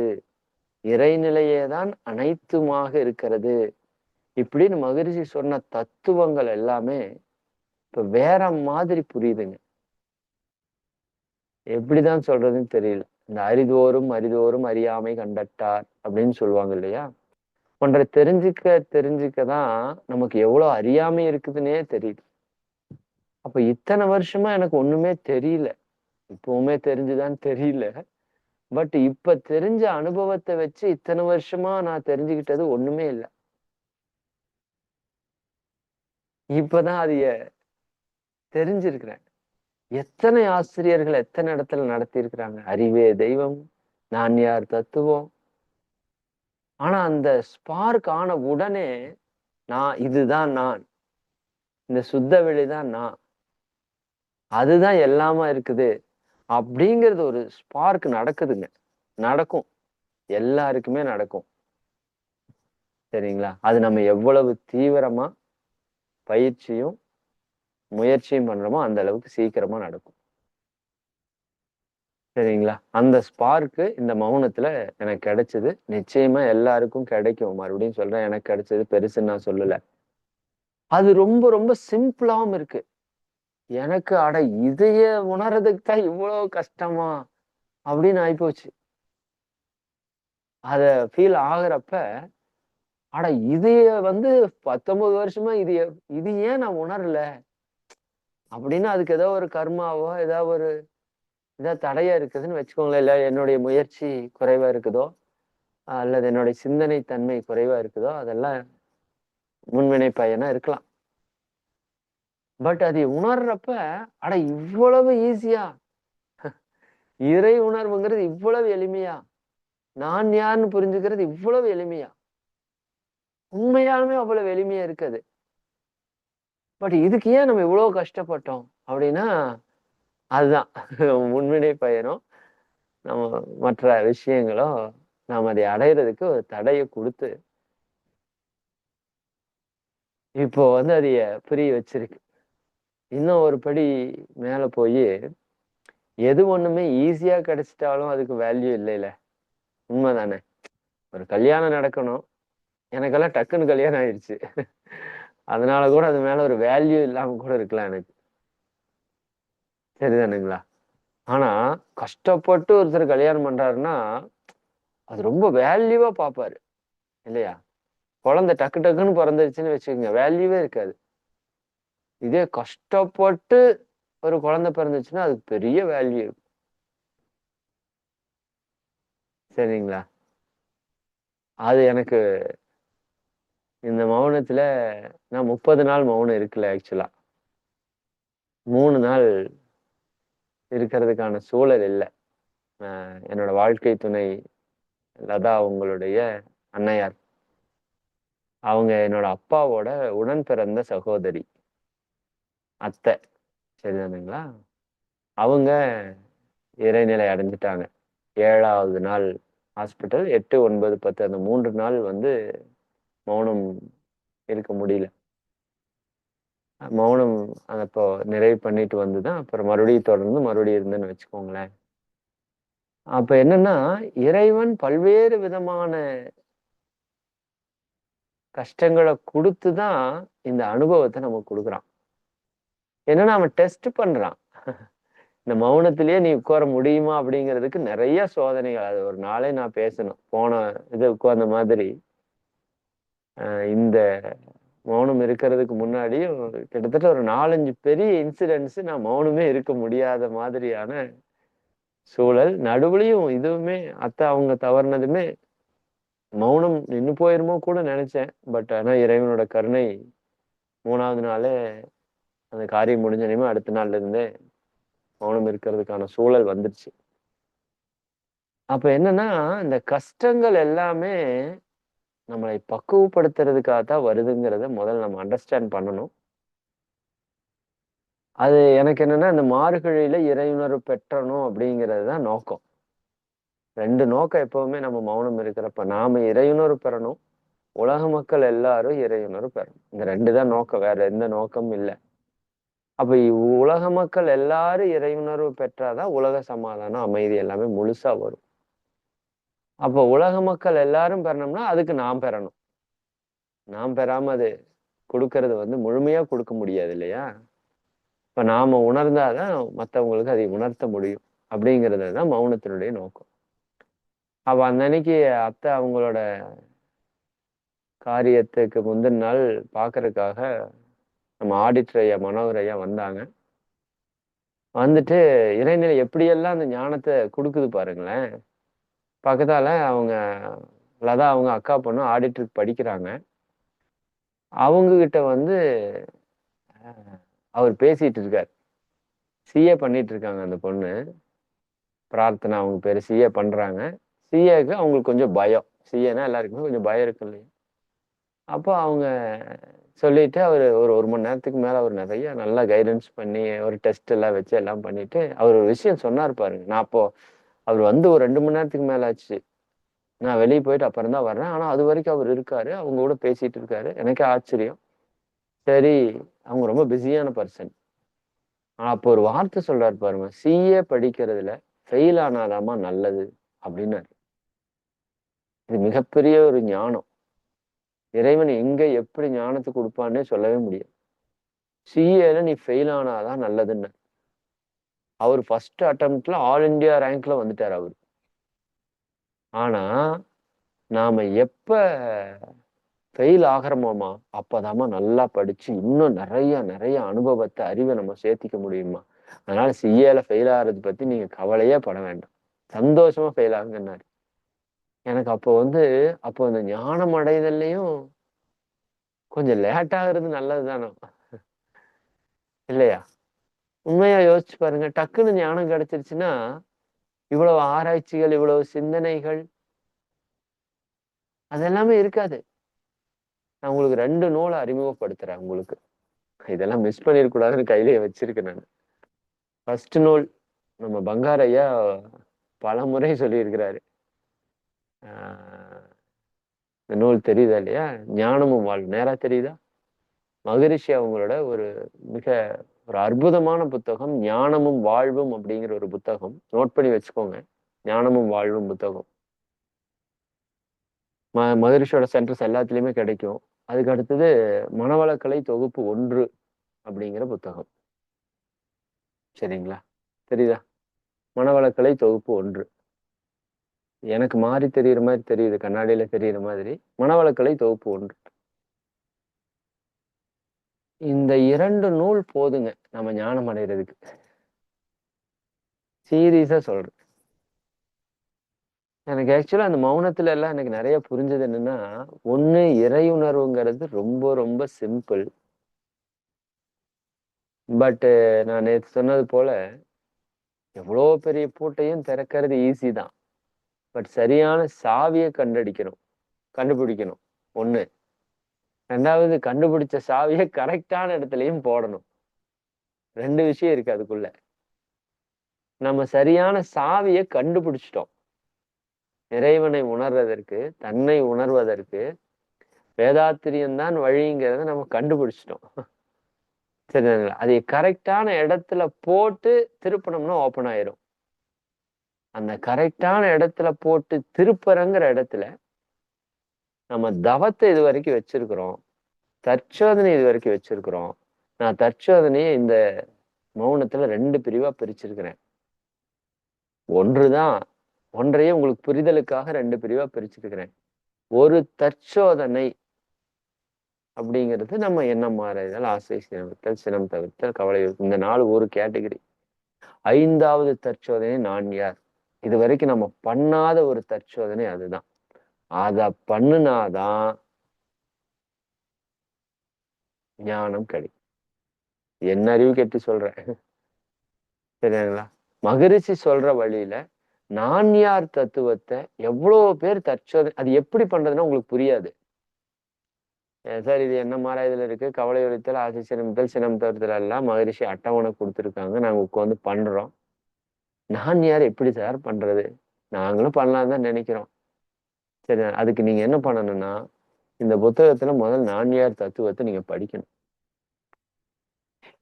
இறைநிலையே தான் அனைத்துமாக இருக்கிறது. இப்படின்னு மகரிஷி சொன்ன தத்துவங்கள் எல்லாமே இப்ப வேற மாதிரி புரியுதுங்க. எப்படிதான் சொல்றதுன்னு தெரியல. இந்த அரிதோறும் அரிதோறும் அறியாமை கண்டட்டார் அப்படின்னு சொல்லுவாங்க இல்லையா? ஒன்றை தெரிஞ்சுக்க தெரிஞ்சுக்கதான் நமக்கு எவ்வளவு அறியாமை இருக்குதுன்னே தெரியுது. அப்ப இத்தனை வருஷமா எனக்கு ஒண்ணுமே தெரியல. இப்பவுமே தெரிஞ்சுதான் தெரியல. பட் இப்ப தெரிஞ்ச அனுபவத்தை வச்சு இத்தனை வருஷமா நான் தெரிஞ்சுக்கிட்டது ஒண்ணுமே இல்லை. இப்பதான் அது தெரிஞ்சிருக்கிறேன். எத்தனை ஆசிரியர்கள் எத்தனை இடத்துல நடத்தி இருக்கிறாங்க. அறிவே தெய்வம், நான் யார் தத்துவம். ஆனா அந்த ஸ்பார்க் ஆன உடனே இதுதான் நான், இந்த சுத்த வெளிதான் நான், அதுதான் எல்லாமா இருக்குது அப்படிங்கிறது ஒரு ஸ்பார்க் நடக்குதுங்க. நடக்கும், எல்லாருக்குமே நடக்கும். சரிங்களா? அது நம்ம எவ்வளவு தீவிரமா பயிற்சியும் முயற்சியும் பண்றோமோ அந்த அளவுக்கு சீக்கிரமா நடக்கும். சரிங்களா? அந்த ஸ்பார்க்கு இந்த மௌனத்துல எனக்கு கிடைச்சது. நிச்சயமா எல்லாருக்கும் கிடைக்கும். மறுபடியும் சொல்றேன், எனக்கு கிடைச்சது பெருசுன்னு நான் சொல்லல. அது ரொம்ப ரொம்ப சிம்பிளாவும் இருக்கு. எனக்கு இதைய உணர்றதுக்கு தான் இவ்வளவு கஷ்டமா அப்படின்னு ஆயிப்போச்சு. அத ஃபீல் ஆகுறப்ப இதைய வந்து 19 வருஷமா இது ஏன் நான் உணரல அப்படின்னு அதுக்கு ஏதோ ஒரு கர்மாவோ ஏதாவது தடையா இருக்குதுன்னு வச்சுக்கோங்களேன். இல்ல என்னுடைய முயற்சி குறைவா இருக்குதோ, அல்லது என்னுடைய சிந்தனை தன்மை குறைவா இருக்குதோ, அதெல்லாம் முன்வினை பயனா இருக்கலாம். பட் அதை உணர்றப்ப இவ்வளவு ஈஸியா, இறை உணர்வுங்கிறது இவ்வளவு எளிமையா, நான் யாருன்னு புரிஞ்சுக்கிறது இவ்வளவு எளிமையா, உண்மையாலுமே அவ்வளவு எளிமையா இருக்குது. பட் இதுக்கு ஏன் நம்ம இவ்வளவு கஷ்டப்பட்டோம் அப்படின்னா, அதுதான் முன்வினை பயனும் நம்ம மற்ற விஷயங்களும் நாம் அதை அடையிறதுக்கு ஒரு தடையை கொடுத்து இப்போ வந்து அதைய புரிய வச்சிருக்கு. இன்னும் ஒரு படி மேல போய் எது ஒண்ணுமே ஈஸியா கிடைச்சிட்டாலும் அதுக்கு வேல்யூ இல்லைல்ல. உண்மைதானே? ஒரு கல்யாணம் நடக்கணும், எனக்கெல்லாம் டக்குன்னு கல்யாணம் ஆயிடுச்சு. அதனால கூட அது மேல ஒரு வேல்யூ இல்லாம கூட இருக்கலாம் எனக்கு. சரிதானுங்களா? ஆனா கஷ்டப்பட்டு ஒருத்தர் கல்யாணம் பண்றாருன்னா அது ரொம்ப வேல்யூவா பார்ப்பாரு இல்லையா? குழந்தை டக்கு டக்குன்னு பிறந்துருச்சுன்னு வச்சுக்கோங்க, வேல்யூவே இருக்காது. இதே கஷ்டப்பட்டு ஒரு குழந்தை பிறந்துச்சுன்னா அதுக்கு பெரிய வேல்யூ இருக்கும். சரிங்களா? அது எனக்கு இந்த மௌனத்துல நான் 30 நாள் மௌனம் இருக்கல ஆக்சுவலா. 3 நாள் இருக்கிறதுக்கான சூழல் இல்ல. என்னோட வாழ்க்கை துணை லதா அவங்களுடைய அன்னையார். அவங்க என்னோட அப்பாவோட உடன் பிறந்த சகோதரி. அத்தை. சரிதானுங்களா? அவங்க இறைநிலை அடைஞ்சுட்டாங்க. 7வது நாள் ஹாஸ்பிட்டல். 8, 9, 10 அந்த 3 நாள் வந்து மௌனம் இருக்க முடியல. மௌனம் அப்போ நிறைவு பண்ணிட்டு வந்து தான் அப்புறம் மறுபடியும் தொடர்ந்து மறுபடியும் இருந்தேன்னு வச்சுக்கோங்களேன். அப்ப என்னன்னா, இறைவன் பல்வேறு விதமான கஷ்டங்கள குடுத்து தான் இந்த அனுபவத்த நமக்கு குடுக்குறான். என்னன்னா அவன் டெஸ்ட் பண்றான். இந்த மௌனத்திலேயே நீ உட்கார முடியுமா? அப்படிங்கிறதுக்கு நெறைய சோதனைகள். அது ஒரு நாளே நான் பேசணும். போன இது உட்கார்ந்த மாதிரி, இந்த மௌனம் இருக்கிறதுக்கு முன்னாடியும் கிட்டத்தட்ட ஒரு 4, 5 பெரிய இன்சிடென்ட்ஸ் நான் மௌனமே இருக்க முடியாத மாதிரியான சூழல். நடுவுலயும் இதுவுமே அவங்க தவறுனதுமே மௌனம் நின்னு போயிருமோ கூட நெனச்சேன். பட் ஆனா இறைவனோட கருணை 3வது நாளே அந்த காரியம் முடிஞ்சோனயுமே அடுத்த நாள்ல இருந்தே மௌனம் இருக்கிறதுக்கான சூழல் வந்துருச்சு. அப்ப என்னன்னா, இந்த கஷ்டங்கள் எல்லாமே நம்மளை பக்குவப்படுத்துறதுக்காக தான் வருதுங்கிறத முதல்ல நம்ம அண்டர்ஸ்டாண்ட் பண்ணணும். அது எனக்கு என்னன்னா, இந்த மார்கழியில இறையுணர்வு பெற்றணும் அப்படிங்கிறது தான் நோக்கம். 2 நோக்கம் எப்பவுமே நம்ம மௌனம் இருக்கிறப்ப. நாம இறையுணர்வு பெறணும். உலக மக்கள் எல்லாரும் இறையுணர்வு பெறணும். இந்த 2 தான் நோக்கம். வேற எந்த நோக்கமும் இல்ல. அப்ப உலக மக்கள் எல்லாரும் இறையுணர்வு பெற்றாதான் உலக சமாதானம், அமைதி எல்லாமே முழுசா வரும். அப்ப உலக மக்கள் எல்லாரும் பெறணும்னா, அதுக்கு நாம் பெறணும். நாம் பெறாம அது குடுக்கறது வந்து முழுமையா குடுக்க முடியாது இல்லையா? இப்ப நாம உணர்ந்தாதான் மத்தவங்களுக்கு அதை உணர்த்த முடியும். அப்படிங்கிறது தான் மௌனத்தினுடைய நோக்கம். அப்ப அந்த அன்னைக்கு அத்தை அவங்களோட காரியத்துக்கு முந்தின நாள் பார்க்கறதுக்காக நம்ம ஆடிட்டர் ஐயா, மனோகர் ஐயா வந்தாங்க. வந்துட்டு இறைநிலை எப்படியெல்லாம் அந்த ஞானத்த குடுக்குது பாருங்களேன். பக்கத்தால அவங்க லதா அவங்க அக்கா பொண்ணு ஆடிட்டருக்கு படிக்கிறாங்க. அவங்க கிட்ட வந்து அவர் பேசிட்டு இருக்காரு. சிஏ பண்ணிட்டு இருக்காங்க அந்த பொண்ணு. பிரார்த்தனா அவங்க பேரு. சிஏ பண்றாங்க. சிஏக்கு அவங்களுக்கு கொஞ்சம் பயம். சிஏன்னா எல்லாருக்குமே கொஞ்சம் பயம் இருக்கு இல்லையா? அப்போ அவங்க சொல்லிட்டு அவரு ஒரு 1 மணி நேரத்துக்கு மேல அவர் நெறைய நல்லா கைடன்ஸ் பண்ணி, ஒரு டெஸ்ட் எல்லாம் வச்சு எல்லாம் பண்ணிட்டு, அவர் ஒரு விஷயம் சொன்னாரு பாருங்க. நான் அப்போ அவர் வந்து ஒரு 2 மணி நேரத்துக்கு மேல ஆச்சு. நான் வெளிய போயிட்டு அப்புறம் தான் வர்றேன். ஆனா அதுவரைக்கும் அவரு இருக்காரு. அவங்க கூட பேசிட்டு இருக்காரு. எனக்கே ஆச்சரியம். சரி, அவங்க ரொம்ப பிஸியான பெர்சன். ஆனா அப்போ ஒரு வார்த்தை சொல்றாரு பாருங்க. சிஏ படிக்கிறதுல ஃபெயில் ஆனாதாம்மா நல்லது அப்டின்னாரு. இது மிகப்பெரிய ஒரு ஞானம். இறைவன் எங்க எப்படி ஞானத்த குடுப்பான்னே சொல்லவே முடியாது. சிஏல நீ ஃபெயில் ஆனா தான் நல்லதுன்னாரு. அவரு ஃபர்ஸ்ட் அட்டெம்ப்ட்ல ஆல் இந்தியா ரேங்க்ல வந்துட்டாரு அவரு. ஆனா, நாம எப்ப ஃபெயில் ஆகுறோமாமா, அப்பதாம்மா நல்லா படிச்சு இன்னும் நெறைய அனுபவத்த, அறிவ நம்ம சேர்த்திக்க முடியுமா. அதனால சிஏல ஃபெயில் ஆகுறத பத்தி நீங்க கவலையே பட வேண்டாம். சந்தோஷமா ஃபெயில் ஆகுங்கன்னாரு. எனக்கு அப்போ வந்து அப்போ அந்த ஞானம் அடைதல்லயும் கொஞ்சம் லேட் ஆகுறது நல்லது தானே! இல்லையா? உண்மையா யோசிச்சு பாருங்க. டக்குனு ஞானம் கிடைச்சிருச்சுன்னா, இவ்வளவு ஆராய்ச்சிகள், இவ்வளவு சிந்தனைகள் அது எல்லாமே இருக்காது. நான் உங்களுக்கு 2 நூல அறிமுகப்படுத்துறேன் உங்களுக்கு. இதெல்லாம் மிஸ் பண்ணிறக்கூடாதுன்னு கையிலேயே வச்சிருக்கேன் நானு. ஃபர்ஸ்ட் நூல் நம்ம பங்காரு ஐயா பலமுறை சொல்லியிருக்கிறாரு. ஆ இந்த நூல் தெரியுதா இல்லையா? ஞானமும் வாழ்வும். நேரா தெரியுதா? மகரிஷி அவங்களோட ஒரு மிக ஒரு அற்புதமான புத்தகம். ஞானமும் வாழ்வும் அப்படிங்கிற ஒரு புத்தகம். நோட் பண்ணி வச்சுக்கோங்க. ஞானமும் வாழ்வும் புத்தகம். மகரிஷியோட சென்டர்ஸ் எல்லாத்துலயுமே கிடைக்கும். அதுக்கு அடுத்தது மனவளக்கலை தொகுப்பு 1 அப்படிங்கிற புத்தகம். சரிங்களா? தெரியுதா? மனவளக்கலை தொகுப்பு 1. எனக்கு மாறி தெரியிற மாரி தெரியுது. கண்ணாடியில தெரியிற மாதிரி. மனவளக்கலை தொகுப்பு 1. இந்த 2 நூல் போதுங்க நம்ம ஞானம் அடைகிறதுக்கு. சீரியஸா சொல்றேன். எனக்கு ஆக்சுவலா அந்த மௌனத்துல எல்லாம் எனக்கு நிறைய புரிஞ்சது என்னன்னா, ஒண்ணு இறை உணர்வுங்கிறது ரொம்ப ரொம்ப சிம்பிள். பட் நான் நேத்து சொன்னது போல, எவ்வளோ பெரிய பூட்டையும் திறக்கிறது ஈஸி தான். பட் சரியான சாவிய கண்டுபிடிக்கணும். 1. 2வது கண்டுபிடிச்ச சாவிய கரெக்டான இடத்துலயும் போடணும். 2 விஷயம் இருக்கு அதுக்குள்ள. நம்ம சரியான சாவிய கண்டுபிடிச்சிட்டோம். இறைவனை உணர்வதற்கு, தன்னை உணர்வதற்கு வேதாத்திரியம் தான் வழிங்கிறத நம்ம கண்டுபிடிச்சிட்டோம். சரிங்களா? அதை கரெக்டான இடத்துல போட்டு திருப்புனோம்னா ஓப்பன் ஆயிரும். அந்த கரெக்டான இடத்துல போட்டு திருப்புறங்கிற இடத்துல நம்ம தவத்தை இது வரைக்கும் வச்சிருக்கிறோம். தற்சோதனை இது வரைக்கும் வச்சிருக்கிறோம். நான் தற்சோதனையை இந்த மௌனத்துல 2 பிரிவா பிரிச்சிருக்கிறேன். ஒன்றுதான், ஒன்றையே உங்களுக்கு புரிதலுக்காக 2 பிரிவா பிரிச்சிருக்கிறேன். ஒரு தற்சோதனை அப்படிங்கிறது நம்ம எண்ணம் மாறுதல், ஆசை சினமித்தல், சினம் தவிர்த்தல், கவலை. இந்த 4 ஒரு கேட்டகரி. 5வது தற்சோதனை நான் யார். இது வரைக்கும் நம்ம பண்ணாத ஒரு தற்சோதனை அதுதான். அத பண்ணுனாதான் ஞானம் கிடைக்கும். என்ன அறிவு கெட்டு சொல்றேன். சரிங்களா? மகரிஷி சொல்ற வழியில நான் யார் தத்துவத்தை எவ்வளவு பேர் தற்சோதனை அது எப்படி பண்றதுன்னா உங்களுக்கு புரியாது. சார் இது என்ன இதுல இருக்கு, கவலை ஒழித்தல், ஆசை சினமித்தல், சினம் தவிர்த்தல் எல்லாம் மகரிஷி அட்டவணை கொடுத்துருக்காங்க. நாங்க உட்காந்து பண்றோம். நான் யார் எப்படி சார் பண்றது? நாங்களும் பண்ணலாம் தான் நினைக்கிறோம். சரி, அதுக்கு நீங்க என்ன பண்ணணும்னா, இந்த புத்தகத்துல முதல் நான் யார் தத்துவத்தை நீங்க படிக்கணும்.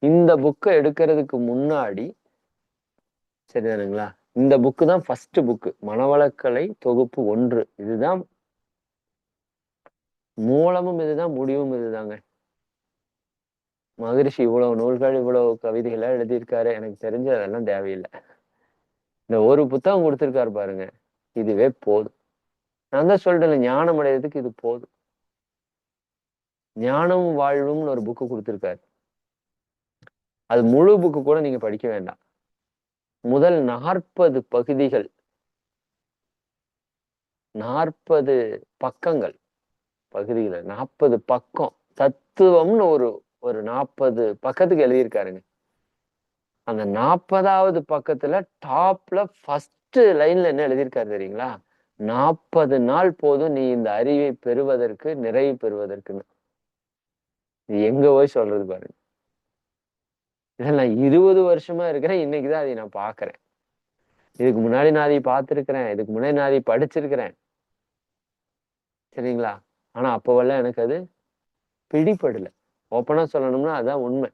இந்த புக்கை எடுக்கிறதுக்கு முன்னாடி, சரிதானுங்களா? இந்த புக்கு தான் ஃபர்ஸ்ட் புக்கு. மனவளக்கலை தொகுப்பு 1. இதுதான் மூலமும், இதுதான் முடிவும், இதுதாங்க. மகரிஷி இவ்வளவு நூல்கள், இவ்வளவு கவிதைகளா எழுதியிருக்காரு. எனக்கு தெரிஞ்சு அதெல்லாம் தேவையில்லை. இந்த ஒரு புத்தகம் கொடுத்திருக்காரு பாருங்க, இதுவே போதும். நான் தான் சொல்லிட்டேன், ஞானம் அடைகிறதுக்கு இது போதும். ஞானமும் வாழ்வும்னு ஒரு புக்கு கொடுத்திருக்காரு. அது முழு புக்கு கூட நீங்க படிக்க வேண்டாம். முதல் 40 பகுதிகள், 40 பக்கங்கள், பகுதிகள் 40 பக்கம் தத்துவம்னு ஒரு ஒரு 40 பக்கத்துக்கு எழுதியிருக்காருங்க. அந்த 40வது பக்கத்துல டாப்ல ஃபர்ஸ்ட் லைன்ல என்ன எழுதியிருக்காரு தெரியுங்களா? 40 நாள் போதும் நீ இந்த அறிவை பெறுவதற்கு, நிறைவு பெறுவதற்குன்னு. இது எங்க போய் சொல்றது பாருங்க. இதில் நான் 20 வருஷமா இருக்கிறேன். இன்னைக்குதான் அதை நான் பாக்குறேன். இதுக்கு முன்னாடி நான் அதை பார்த்திருக்கிறேன். இதுக்கு முன்னாடி நான் அதை படிச்சிருக்கிறேன். சரிங்களா? ஆனா அப்பவெல்லாம் எனக்கு அது பிடிபடல. ஓப்பனா சொல்லணும்னா அதான் உண்மை.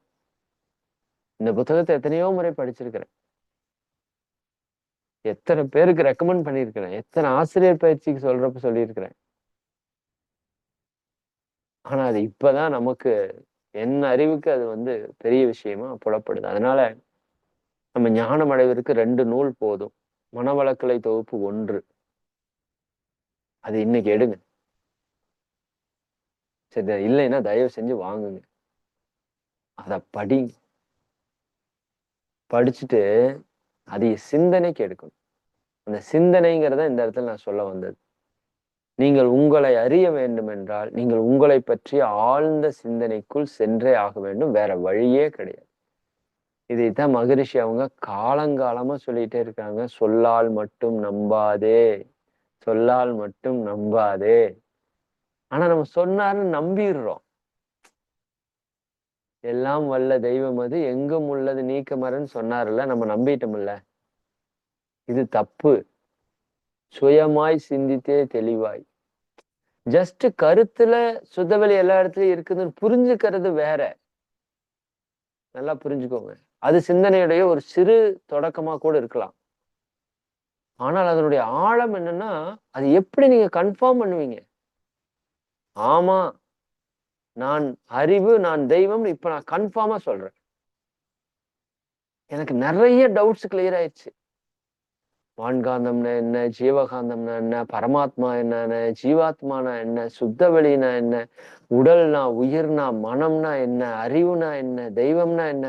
இந்த புத்தகத்தை எத்தனையோ முறை படிச்சிருக்கிறேன். எத்தனை பேருக்கு ரெக்கமெண்ட் பண்ணியிருக்கிறேன். எத்தனை ஆசிரியர் பயிற்சிக்கு சொல்றப்ப சொல்லியிருக்கிறேன். ஆனா அது இப்பதான் நமக்கு என் அறிவுக்கு அது பெரிய விஷயமா புலப்படுது. அதனால நம்ம ஞானம் அடைவதற்கு 2 நூல் போதும். மனவளக்கலை தொகுப்பு 1. அது இன்னைக்கு எடுங்க. சரி, இல்லைன்னா தயவு செஞ்சு வாங்குங்க. அத படிங்க. படிச்சுட்டு அதை சிந்தனைக்கு எடுக்கணும். அந்த சிந்தனைங்கிறத இந்த இடத்துல நான் சொல்ல வந்தது. நீங்கள் உங்களை அறிய வேண்டும் என்றால், நீங்கள் உங்களை பற்றிய ஆழ்ந்த சிந்தனைக்குள் சென்றே ஆக வேண்டும். வேற வழியே கிடையாது. இதைத்தான் மகரிஷி அவங்க காலங்காலமா சொல்லிட்டே இருக்காங்க. சொல்லால் மட்டும் நம்பாதே, சொல்லால் மட்டும் நம்பாதே. ஆனா நம்ம சொன்னாருன்னு நம்பிடுறோம். எல்லாம் வல்ல தெய்வம் அது எங்கும் உள்ளது நீக்கமறன்னு சொன்னார்ல, நம்ம நம்பிட்டோம்ல. இது தப்பு. சுயமாய் சிந்தித்தே தெளிவாய். ஜஸ்ட் கருத்துல சுத்தவெளி எல்லா இடத்துலயும் இருக்குதுன்னு புரிஞ்சுக்கிறது வேற. நல்லா புரிஞ்சுக்கோங்க. அது சிந்தனையுடைய ஒரு சிறு தொடக்கமா கூட இருக்கலாம். ஆனால் அதனுடைய ஆழம் என்னன்னா, அது எப்படி நீங்க கன்ஃபார்ம் பண்ணுவீங்க? ஆமா, நான் அறிவு, நான் தெய்வம், இப்ப நான் கன்ஃபார்மா சொல்றேன். எனக்கு நிறைய டவுட்ஸ் கிளியர் ஆயிடுச்சு. வான்காந்தம்னா என்ன, ஜீவகாந்தம்னா என்ன, பரமாத்மா என்னன்னு, ஜீவாத்மானா என்ன, சுத்த வெளினா என்ன, உடல்னா, உயிர்னா, மனம்னா என்ன, அறிவுனா என்ன, தெய்வம்னா என்ன,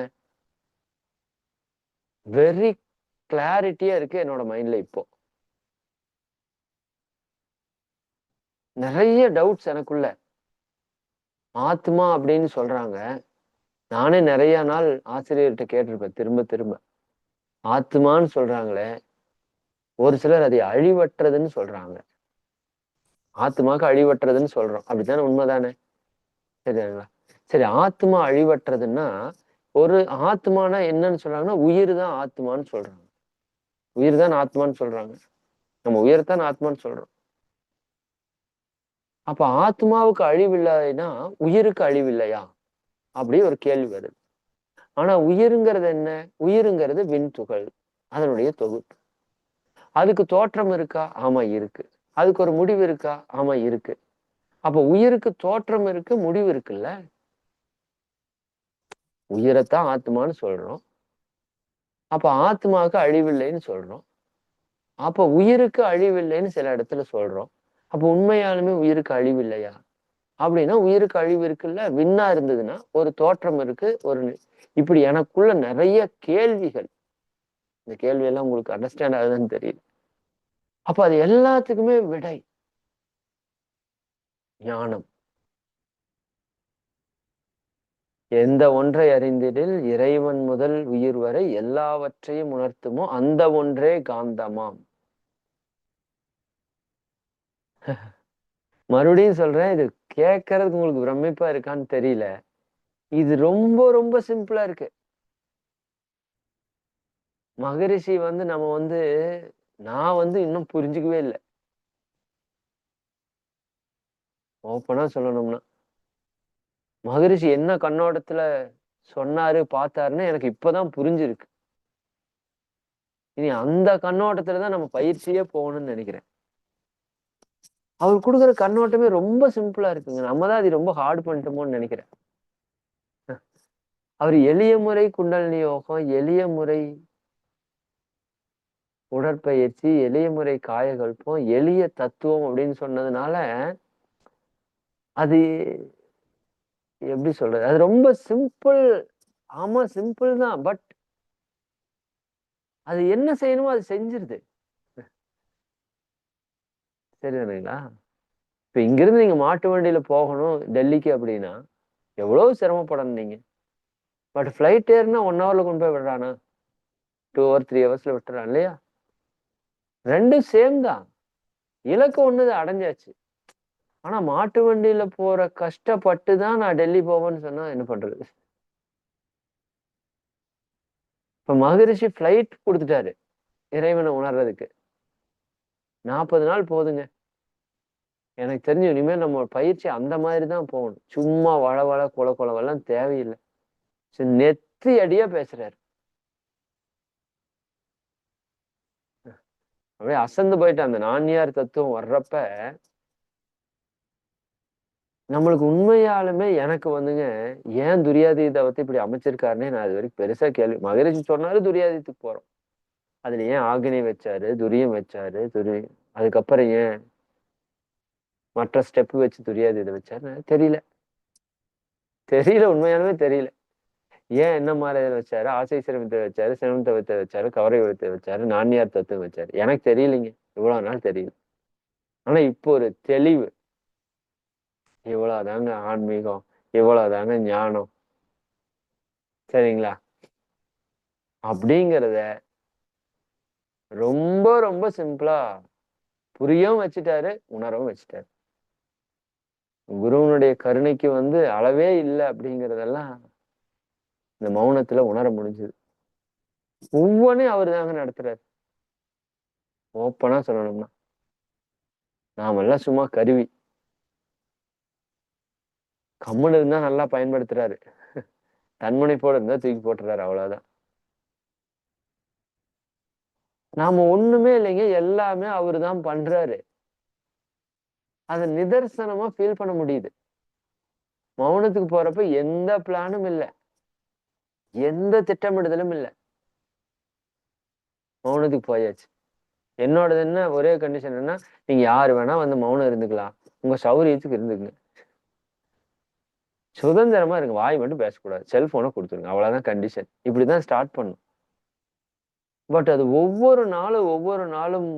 வெரி கிளாரிட்டியா இருக்கு என்னோட மைண்ட்ல இப்போ. நிறைய டவுட்ஸ் எனக்குள்ள. ஆத்மா அப்படின்னு சொல்றாங்க. நானே நிறைய நாள் ஆசிரியர்கிட்ட கேட்டிருப்பேன் திரும்ப திரும்ப. ஆத்மான்னு சொல்றாங்களே, ஒரு சிலர் அதை அழிவற்றதுன்னு சொல்றாங்க. ஆத்மாக்கு அழிவற்றதுன்னு சொல்றோம். அப்படித்தானே? உண்மைதானே? சரிங்களா? சரி, ஆத்மா அழிவற்றதுன்னா ஒரு ஆத்மானா என்னன்னு சொல்றாங்கன்னா, உயிர் தான் ஆத்மான்னு சொல்றாங்க. உயிர் தான் ஆத்மான்னு சொல்றாங்க. நம்ம உயிர்தான் ஆத்மான்னு சொல்றோம். அப்ப ஆத்மாவுக்கு அழிவில்லைன்னா உயிருக்கு அழிவில்லையா? அப்படி ஒரு கேள்வி வருது. ஆனா உயிருங்கிறது என்ன? உயிருங்கிறது விண்துகள், அதனுடைய தொகுப்பு. அதுக்கு தோற்றம் இருக்கா? ஆமா இருக்கு. அதுக்கு ஒரு முடிவு இருக்கா? ஆமா இருக்கு. அப்ப உயிருக்கு தோற்றம் இருக்கு, முடிவு இருக்குல்ல. உயிரைத்தான் ஆத்மான்னு சொல்றோம். அப்ப ஆத்மாவுக்கு அழிவில்லைன்னு சொல்றோம். அப்ப உயிருக்கு அழிவில்லைன்னு சில இடத்துல சொல்றோம். அப்ப உண்மையாலுமே உயிருக்கு அழிவு இல்லையா? அப்படின்னா உயிருக்கு அழிவு இருக்குல்ல. விண்ணா இருந்ததுன்னா ஒரு தோற்றம் இருக்கு, இப்படி எனக்குள்ள நிறைய கேள்விகள். இந்த கேள்வி எல்லாம் உங்களுக்கு அண்டர்ஸ்டாண்ட் ஆகுதுன்னு தெரியுது. அப்ப அது எல்லாத்துக்குமே விடை ஞானம். எந்த ஒன்றை அறிந்திடில் இறைவன் முதல் உயிர் வரை எல்லாவற்றையும் உணர்த்துமோ அந்த ஒன்றே காந்தமாம். மறுபடியும் சொல்றேன், இது கேட்கறதுக்கு உங்களுக்கு பிரமிப்பா இருக்கான்னு தெரியல. இது ரொம்ப ரொம்ப சிம்பிளா இருக்கு. மகரிஷி நான் இன்னும் புரிஞ்சுக்கவே இல்லை. ஓப்பனா சொல்லணும்னா, மகரிஷி என்ன கண்ணோட்டத்துல சொன்னாரு பார்த்தாருன்னு எனக்கு இப்பதான் புரிஞ்சிருக்கு. இனி அந்த கண்ணோட்டத்துலதான் நம்ம பயிற்சியே போகணும்னு நினைக்கிறேன். அவர் கொடுக்குற கண்ணோட்டமே ரொம்ப சிம்பிளா இருக்குங்க. நம்ம தான் அது ரொம்ப ஹார்ட் பண்ணிட்டோமோன்னு நினைக்கிறேன். அவர் எளிய முறை குண்டலினி யோகம், எளிய முறை உடற்பயிற்சி, எளிய முறை காயகல்பம், எளிய தத்துவம் அப்படின்னு சொன்னதுனால அது எப்படி சொல்றது? அது ரொம்ப சிம்பிள். ஆமா சிம்பிள் தான். பட் அது என்ன செய்யணுமோ அது செஞ்சிருது. சரிதானுங்களா? இப்ப இங்கிருந்து நீங்க மாட்டு வண்டியில போகணும் டெல்லிக்கு அப்படின்னா எவ்வளவு சிரமப்படணும் நீங்க. பட் ஃபிளைட் ஏறுனா 1 ஹவர்ல கொண்டு போய் விடுறானா? 2 ஹவர் 3 ஹவர்ஸ்ல விட்டுறான் இல்லையா? ரெண்டும் சேம் தான். இலக்கு ஒண்ணுதான், அடைஞ்சாச்சு. ஆனா மாட்டு வண்டியில போற கஷ்டப்பட்டு தான் நான் டெல்லி போவேன்னு சொன்னா என்ன பண்றது? இப்ப மகரிஷி ஃபிளைட் கொடுத்துட்டாரு இறைவனை உணர்றதுக்கு. 40 நாள் போதுங்க. எனக்கு தெரிஞ்சு இனிமேல் நம்ம பயிற்சி அந்த மாதிரி தான் போகணும். சும்மா வள கொல கொலவெல்லாம் தேவையில்லை. நெத்தி அடியா பேசுறாரு. அப்படியே அசந்து போயிட்டு அந்த நான்யார் தத்துவம் வர்றப்ப நம்மளுக்கு உண்மையாலுமே எனக்கு ஏன் துரியாதீதத்தை இப்படி அமைச்சிருக்காருன்னே நான் இது வரைக்கும் பெருசா கேள்வி. மகரிஷி சொன்னாரு துரியாதீத்துக்கு போறோம். அதுல ஏன் ஆக்னி வச்சாரு, துரியம் வச்சாரு, அதுக்கப்புறம் ஏன் மற்ற ஸ்டெப் வச்சு துரியாதீதம் வச்சாருன்னு தெரியல. தெரியல, உண்மையாலுமே தெரியல. ஏன் என்ன மாதிரி வச்சாரு, ஆசை சிரமத்தை வச்சாரு, சிரமத்தை வச்சாரு, கவரை வித்தை வச்சாரு, நான்யார் தத்துவம் வச்சாரு, எனக்கு தெரியலைங்க. இவ்வளவு நாள் தெரியல. ஆனா இப்போ ஒரு தெளிவு. இவ்வளவுதாங்க ஆன்மீகம், இவ்வளவுதாங்க ஞானம். சரிங்களா? அப்படிங்கிறத ரொம்ப ரொம்ப சிம்பிளா புரியவும் வச்சுட்டாரு, உணரவும் வச்சுட்டாரு. குருவனுடைய கருணைக்கு அளவே இல்லை அப்படிங்கிறதெல்லாம் இந்த மௌனத்துல உணர முடிஞ்சது. ஒவ்வொன்னையும் அவரு தாங்க நடத்துறாரு. ஓப்பனா சொல்லணும்னா நாமெல்லாம் சும்மா கருவி. கம்முன்னு இருந்தா நல்லா பயன்படுத்துறாரு. தன்முனைப்போடு இருந்தா தூக்கி போட்டுறாரு, அவ்வளவுதான். நாம ஒண்ணுமே இல்லைங்க, எல்லாமே அவருதான் பண்றாரு. அதை நிதர்சனமா ஃபீல் பண்ண முடியுது. மௌனத்துக்கு போறப்ப எந்த பிளானும் இல்லை, எந்த திட்டமிடுதலும் இல்லை. மௌனத்துக்கு போயாச்சு. என்னோடது என்ன ஒரே கண்டிஷன் என்ன, நீங்க யாரு வேணா வந்து மௌனம் இருந்துக்கலாம், உங்க சௌரியத்துக்கு இருந்துக்குங்க, சுதந்திரமா இருங்க, வாய் மட்டும் பேசக்கூடாது, செல்போனை கொடுத்துருங்க, அவ்வளவுதான் கண்டிஷன். இப்படிதான் ஸ்டார்ட் பண்ணும். பட் அது ஒவ்வொரு நாளும்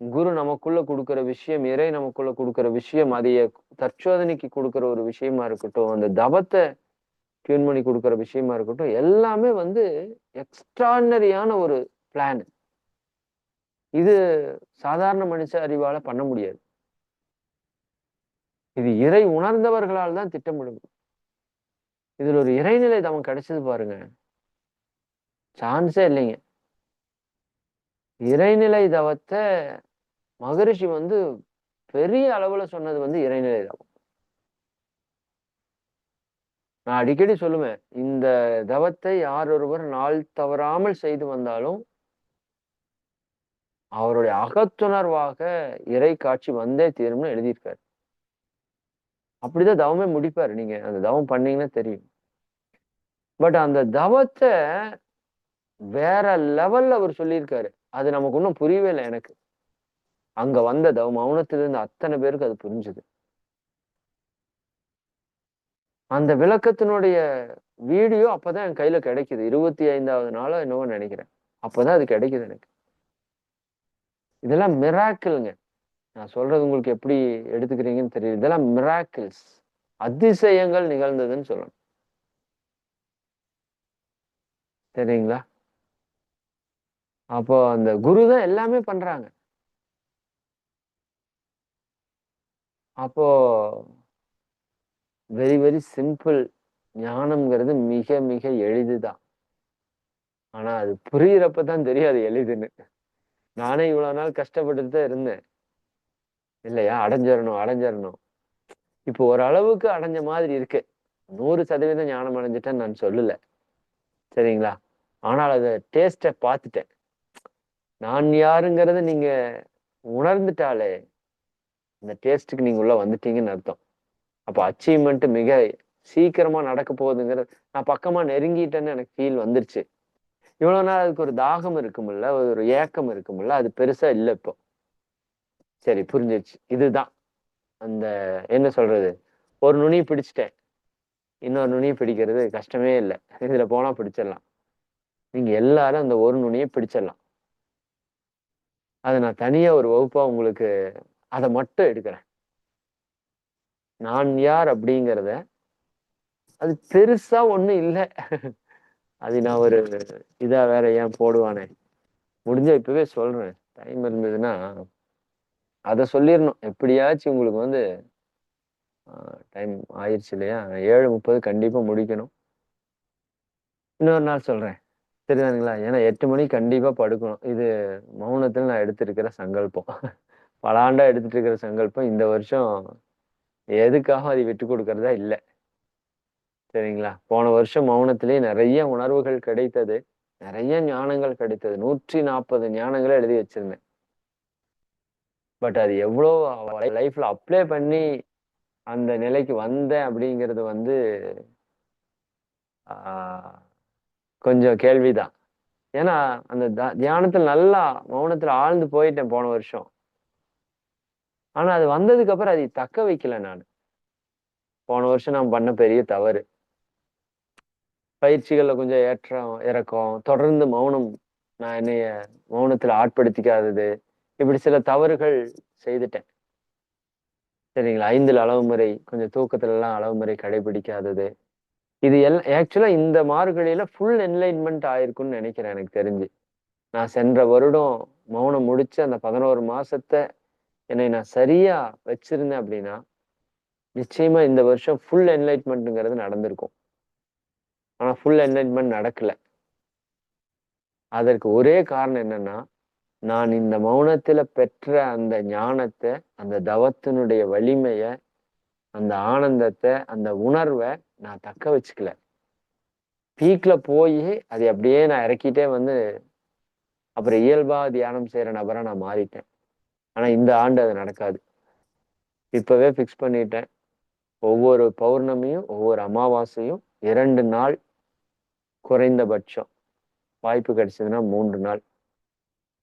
குரு நமக்குள்ள கொடுக்கிற விஷயம், இறை நமக்குள்ள கொடுக்கிற விஷயம், அதைய தற்சோதனைக்கு கொடுக்கிற ஒரு விஷயமா இருக்கட்டும், அந்த தவத்தை டியூன் பண்ணி கொடுக்கிற விஷயமா இருக்கட்டும், எல்லாமே வந்து எக்ஸ்ட்ரானரியான ஒரு பிளான். இது சாதாரண மனுஷ அறிவால பண்ண முடியாது. இது இறை உணர்ந்தவர்களால் தான் திட்டமிட முடியும். இதுல ஒரு இறைநிலை தவம் கிடைச்சது பாருங்க, சான்ஸே இல்லைங்க. இறைநிலை தவத்தை மகரிஷி வந்து பெரிய அளவுல சொன்னது வந்து இறைநிலை தவம். நான் அடிக்கடி சொல்லுவேன், இந்த தவத்தை யார் ஒருவர் நாள் தவறாமல் செய்து வந்தாலும் அவருடைய அகத்துணர்வாக இறை காட்சி வந்தே தீரும்னு எழுதியிருக்காரு. அப்படிதான் தவமே முடிப்பாரு. நீங்க அந்த தவம் பண்ணீங்கன்னா தெரியும். பட் அந்த தவத்தை வேற லெவல்ல அவர் சொல்லியிருக்காரு. அது நமக்கு இன்னும் புரியவே இல்லை எனக்கு. அங்க வந்த மௌனத்திலிருந்து அத்தனை பேருக்கு அது புரிஞ்சுது. அந்த விளக்கத்தினுடைய வீடியோ அப்பதான் என் கையில கிடைக்குது. 25வது நாளோ என்னவோ நினைக்கிறேன். அப்பதான் அது கிடைக்குது எனக்கு. இதெல்லாம் மிராக்கிள்ங்க. நான் சொல்றது உங்களுக்கு எப்படி எடுத்துக்கிறீங்கன்னு தெரியும். இதெல்லாம் மிராக்கிள்ஸ். அதிசயங்கள் நிகழ்ந்ததுன்னு சொல்லணும். சரிங்களா? அப்போ அந்த குரு தான் எல்லாமே பண்றாங்க. அப்போ வெரி வெரி சிம்பிள். ஞானம்ங்கிறது மிக மிக எளிதுதான். ஆனா அது புரியிறப்பதான் தெரியும் அது எளிதுன்னு. நானே இவ்வளவு நாள் கஷ்டப்பட்டுட்டு தான் இருந்தேன். இல்லையா? அடைஞ்சிரணும். இப்போ ஓரளவுக்கு அடைஞ்ச மாதிரி இருக்கு. 100% ஞானம் அடைஞ்சிட்டேன்னு நான் சொல்லல. சரிங்களா? ஆனால் அத டேஸ்ட்ட பார்த்துட்டேன். நான் யாருங்கிறத நீங்க உணர்ந்துட்டாலே, அந்த டேஸ்ட்டுக்கு நீங்க உள்ள வந்துட்டீங்கன்னு அர்த்தம். அப்ப அச்சீவ்மென்ட் மிக சீக்கிரமா நடக்க போகுதுங்கிறது, நான் பக்கமா நெருங்கிட்டேன்னு எனக்கு ஃபீல் வந்துருச்சு. இவ்வளவு நாள் அதுக்கு ஒரு தாகம் இருக்கும்ல, ஒரு ஏக்கம் இருக்கும்ல, அது பெருசா இல்ல இப்போ. சரி புரிஞ்சிருச்சு. இதுதான் அந்த என்ன சொல்றது? ஒரு நுனி பிடிச்சுட்டேன். இன்னொரு நுனிய பிடிக்கிறது கஷ்டமே இல்ல. இதுல போனா பிடிச்சிடலாம். நீங்க எல்லாரும் அந்த ஒரு நுனிய பிடிச்சிடலாம். அத நான் தனியா ஒரு வகுப்பா உங்களுக்கு அத மட்டும் எடுக்கிறேன். நான் யார் அப்படிங்கிறத, அது பெருசா ஒண்ணும் இல்ல. அது நான் ஒரு இதா வேற ஏன் போடுவானே. முடிஞ்சா இப்பவே சொல்றேன். டைம் இருந்ததுன்னா, அத சொல்லிரணும். எப்படியாச்சும் உங்களுக்கு வந்து டைம் ஆயிருச்சு இல்லையா? 7:30 கண்டிப்பா முடிக்கணும். இன்னொரு நாள் சொல்றேன். சரிதானுங்களா? ஏன்னா 8 மணிக்கு கண்டிப்பா படுக்கணும். இது மௌனத்துல நான் எடுத்திருக்கிற சங்கல்பம். பல ஆண்டா எடுத்துட்டு இருக்கிற சங்கல்பம் இந்த வருஷம் எதுக்காகவும் அதை விட்டுக் கொடுக்கிறதா இல்ல. சரிங்களா? போன வருஷம் மௌனத்திலேயே நெறைய உணர்வுகள் கிடைத்தது. நெறைய ஞானங்கள் கிடைத்தது. 140 ஞானங்கள எழுதி வச்சிருந்தேன். பட் அது எவ்வளோ லைஃப்ல அப்ளை பண்ணி அந்த நிலைக்கு வந்தேன் அப்படிங்கிறது வந்து ஆ கொஞ்சம் கேள்விதான். ஏன்னா, அந்த தியானத்துல நல்லா மௌனத்துல ஆழ்ந்து போயிட்டேன் போன வருஷம். ஆனா அது வந்ததுக்கு அப்புறம் அதை தக்க வைக்கல நானு. போன வருஷம் நான் பண்ண பெரிய தவறு. பயிற்சிகள்ல கொஞ்சம் ஏற்றம், இறக்கம், தொடர்ந்து மௌனம் நான் என்னைய மௌனத்துல ஆட்படுத்திக்காதது, இப்படி சில தவறுகள் செய்துட்டேன். சரிங்களா? 5ல் அளவு முறை, கொஞ்சம் தூக்கத்துலலாம் அளவு முறை கடைபிடிக்காதது. இது ஆக்சுவலா இந்த மார்கழியில ஃபுல் என்லைன்மென்ட் ஆயிருக்கும்னு நெனைக்கிறேன் எனக்கு தெரிஞ்சு. நான் சென்ற வருடம் மௌனம் முடிச்சு அந்த 11 மாசத்த என்னை நான் சரியா வச்சிருந்தேன் அப்படின்னா, நிச்சயமா இந்த வருஷம் ஃபுல் என்லைட்மென்ட்ங்கிறது நடந்திருக்கும். ஆனா ஃபுல் என்லைட்மென்ட் நடக்கல. அதற்கு ஒரே காரணம் என்னன்னா, நான் இந்த மௌனத்தில பெற்ற அந்த ஞானத்த, அந்த தவத்தினுடைய வலிமைய, அந்த ஆனந்தத்த, அந்த உணர்வ நான் தக்க வச்சுக்கல. பீக்ல போயி அதை அப்படியே நான் இறக்கிட்டே வந்து, அப்புறம் இயல்பா தியானம் செய்ற நபரா நான் மாறிட்டேன். ஆனா இந்த ஆண்டு அது நடக்காது. இப்பவே ஃபிக்ஸ் பண்ணிட்டேன். ஒவ்வொரு பௌர்ணமியும், ஒவ்வொரு அமாவாசையும் 2 நாள் குறைந்தபட்சம். வாய்ப்பு கிடைச்சதுன்னா 3 நாள்.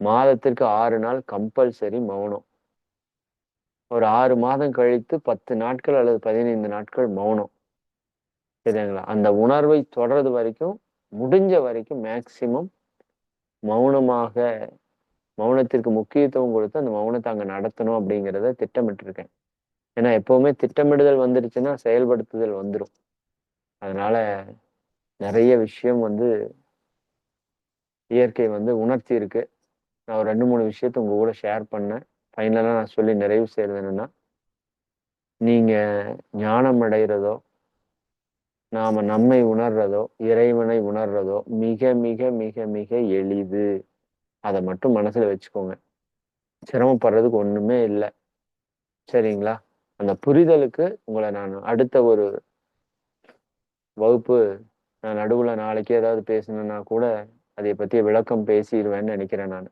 மாதத்திற்கு 6 நாள் கம்பல்சரி மௌனம். ஒரு 6 மாதம் கழித்து 10 நாட்கள் அல்லது 15 நாட்கள் மௌனம். சரிங்களா? அந்த உணர்வை தொடர்றது வரைக்கும், முடிஞ்ச வரைக்கும் மேக்ஸிமம் மௌனமாக மௌனத்திற்கு முக்கியத்துவம் கொடுத்து அந்த மௌனத்தை அங்க நடத்தணும் அப்படிங்கிறத திட்டமிட்டிருக்கேன். ஏன்னா எப்பவுமே திட்டமிடுதல் வந்துருச்சுன்னா செயல்படுத்துதல் வந்துரும். அதனால நிறைய விஷயம் இயற்கை உணர்த்தி இருக்கு. நான் ஒரு 2, 3 விஷயத்த உங்க கூட ஷேர் பண்ணேன். ஃபைனலா நான் சொல்லி நிறைவு செய்றது என்னன்னா, நீங்க ஞானம் அடையிறதோ, நாம நம்மை உணர்றதோ, இறைவனை உணர்றதோ மிக மிக மிக மிக எளிது. அத மட்டும் மனசுல வச்சுக்கோங்க. சிரமப்படுறதுக்கு ஒண்ணுமே இல்ல. சரிங்களா? அந்த புரிதலுக்கு உங்கள நான் அடுத்த ஒரு வகுப்பு நான் நடுவுல நாளைக்கு ஏதாவது பேசணும்னா கூட, அதை பத்திய விளக்கம் பேசிருவேன்னு நெனைக்கிறேன் நானு.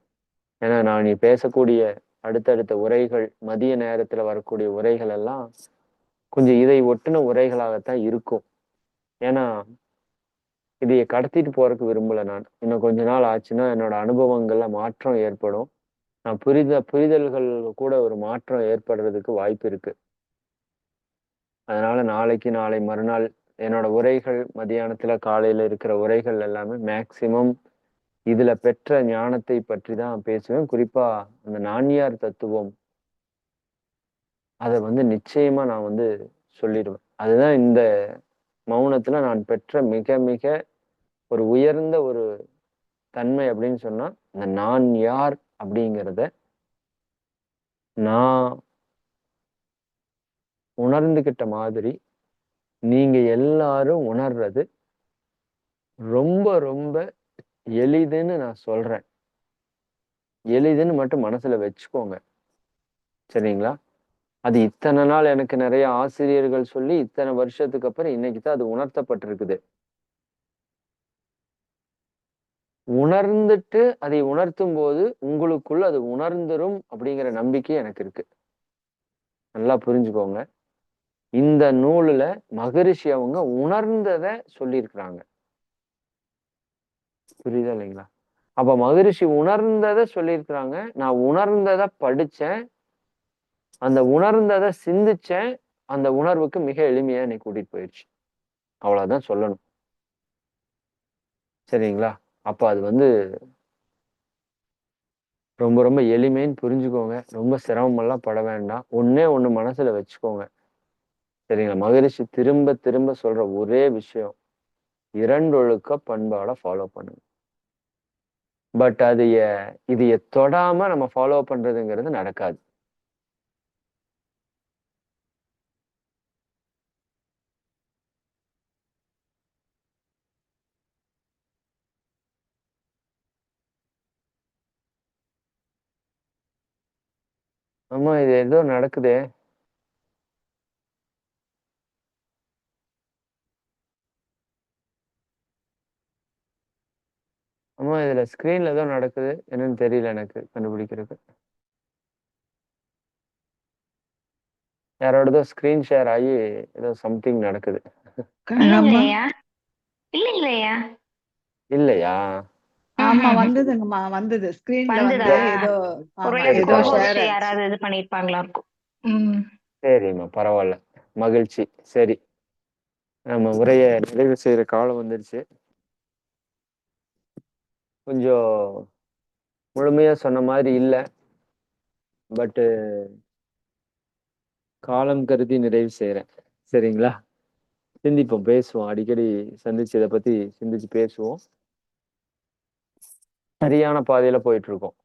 ஏன்னா, நான் நீ பேசக்கூடிய அடுத்தடுத்த உரைகள், மதிய நேரத்துல வரக்கூடிய உரைகள் எல்லாம் கொஞ்சம் இதை ஒட்டுன உரைகளாகத்தான் இருக்கும். ஏன்னா, இதைய கடத்திட்டு போறதுக்கு விரும்பல நான். இன்னும் கொஞ்ச நாள் ஆச்சுன்னா, என்னோட அனுபவங்கள்ல மாற்றம் ஏற்படும். நான் புரிதல்கள் கூட ஒரு மாற்றம் ஏற்படுறதுக்கு வாய்ப்பு இருக்கு. அதனால நாளைக்கு, நாளை மறுநாள் என்னோட உரைகள் மதியானத்துல, காலையில இருக்கிற உரைகள் எல்லாமே மேக்ஸிமம் இதுல பெற்ற ஞானத்தை பற்றி தான் பேசுவேன். குறிப்பா அந்த நான்யார் தத்துவம், அத நிச்சயமா நான் சொல்லிடுவேன். அதுதான் இந்த மௌனத்துல நான் பெற்ற மிக மிக ஒரு உயர்ந்த ஒரு தன்மை அப்படின்னு சொன்னா, இந்த நான் யார் அப்படிங்கிறத நான் உணர்ந்துகிட்ட மாதிரி, நீங்க எல்லாரும் உணர்றது ரொம்ப ரொம்ப எளிதுன்னு நான் சொல்றேன். எளிதுன்னு மட்டும் மனசுல வச்சுக்கோங்க. சரிங்களா? அது இத்தன நாள் எனக்கு நெறைய ஆசிரியர்கள் சொல்லி, இத்தன வருஷத்துக்கு அப்புறம் இன்னைக்கு தான் அது உணர்த்தப்பட்டிருக்குது. உணர்ந்துட்டு அதை உணர்த்தும்போது, உங்களுக்குள்ள அது உணர்ந்துரும் அப்படிங்கிற நம்பிக்கை எனக்கு இருக்கு. நல்லா புரிஞ்சுக்கோங்க. இந்த நூலுல மகரிஷி அவங்க உணர்ந்தத சொல்லியிருக்கிறாங்க. புரியுதா இல்லைங்களா? அப்ப மகரிஷி உணர்ந்தத சொல்லியிருக்கிறாங்க. நான் உணர்ந்தத படிச்சேன். அந்த உணர்ந்தத சிந்திச்சேன். அந்த உணர்வுக்கு மிக எளிமையா என்னை கூட்டிட்டு போயிருச்சு. அவ்வளவுதான் சொல்லணும். சரிங்களா? அப்ப அது ரொம்ப ரொம்ப எளிமைன்னு புரிஞ்சுக்கோங்க. ரொம்ப சிரமமெல்லாம் பட வேண்டாம். ஒண்ணே ஒண்ணு மனசுல வச்சுக்கோங்க. சரிங்களா? மகரிஷி திரும்ப திரும்ப சொல்ற ஒரே விஷயம், 2 ஒழுக்க பண்பாட ஃபாலோ பண்ணுங்க. பட் இதைய தொடாம நம்ம ஃபாலோ பண்றதுங்கிறது நடக்காது. ஆமா, இது ஏதோ நடக்குதே! ஆமா, இதுல ஸ்க்ரீன்ல ஏதோ நடக்குது. என்னன்னு தெரியல எனக்கு கண்டுபிடிக்கிறதுக்கு. யாரோடதோ ஸ்க்ரீன் ஷேர் ஆயி ஏதோ சம்திங் நடக்குது. கண்ணம்மா இல்லைங்கய்யா இல்லைங்கய்யா இல்லையா? ஆமா வந்ததுங்கம்மா வந்தது ஸ்கிரீன்ல வந்துதா ஏதோ ஆமா ஒருவேளை சரி, ஏதோ பரவால்ல. ஷேர் ஆச்சு. யாராவது இது பண்ணிருப்பாங்களா இருக்கும். ம். சரிம்மா, பரவால்ல. மகிழ்ச்சி. சரி. நம்ம உரைய நிறைவு செய்ற காலம் வந்துருச்சு. கொஞ்சம் முழுமையா சொன்ன மாதிரி இல்ல. பட் காலம் கருதி நிறைவு செய்றேன். சரிங்களா? சிந்திப்போம், பேசுவோம். அடிக்கடி சந்திச்சு இத பத்தி சிந்திச்சு பேசுவோம். சரியான பாதையில போயிட்டு இருக்கோம்.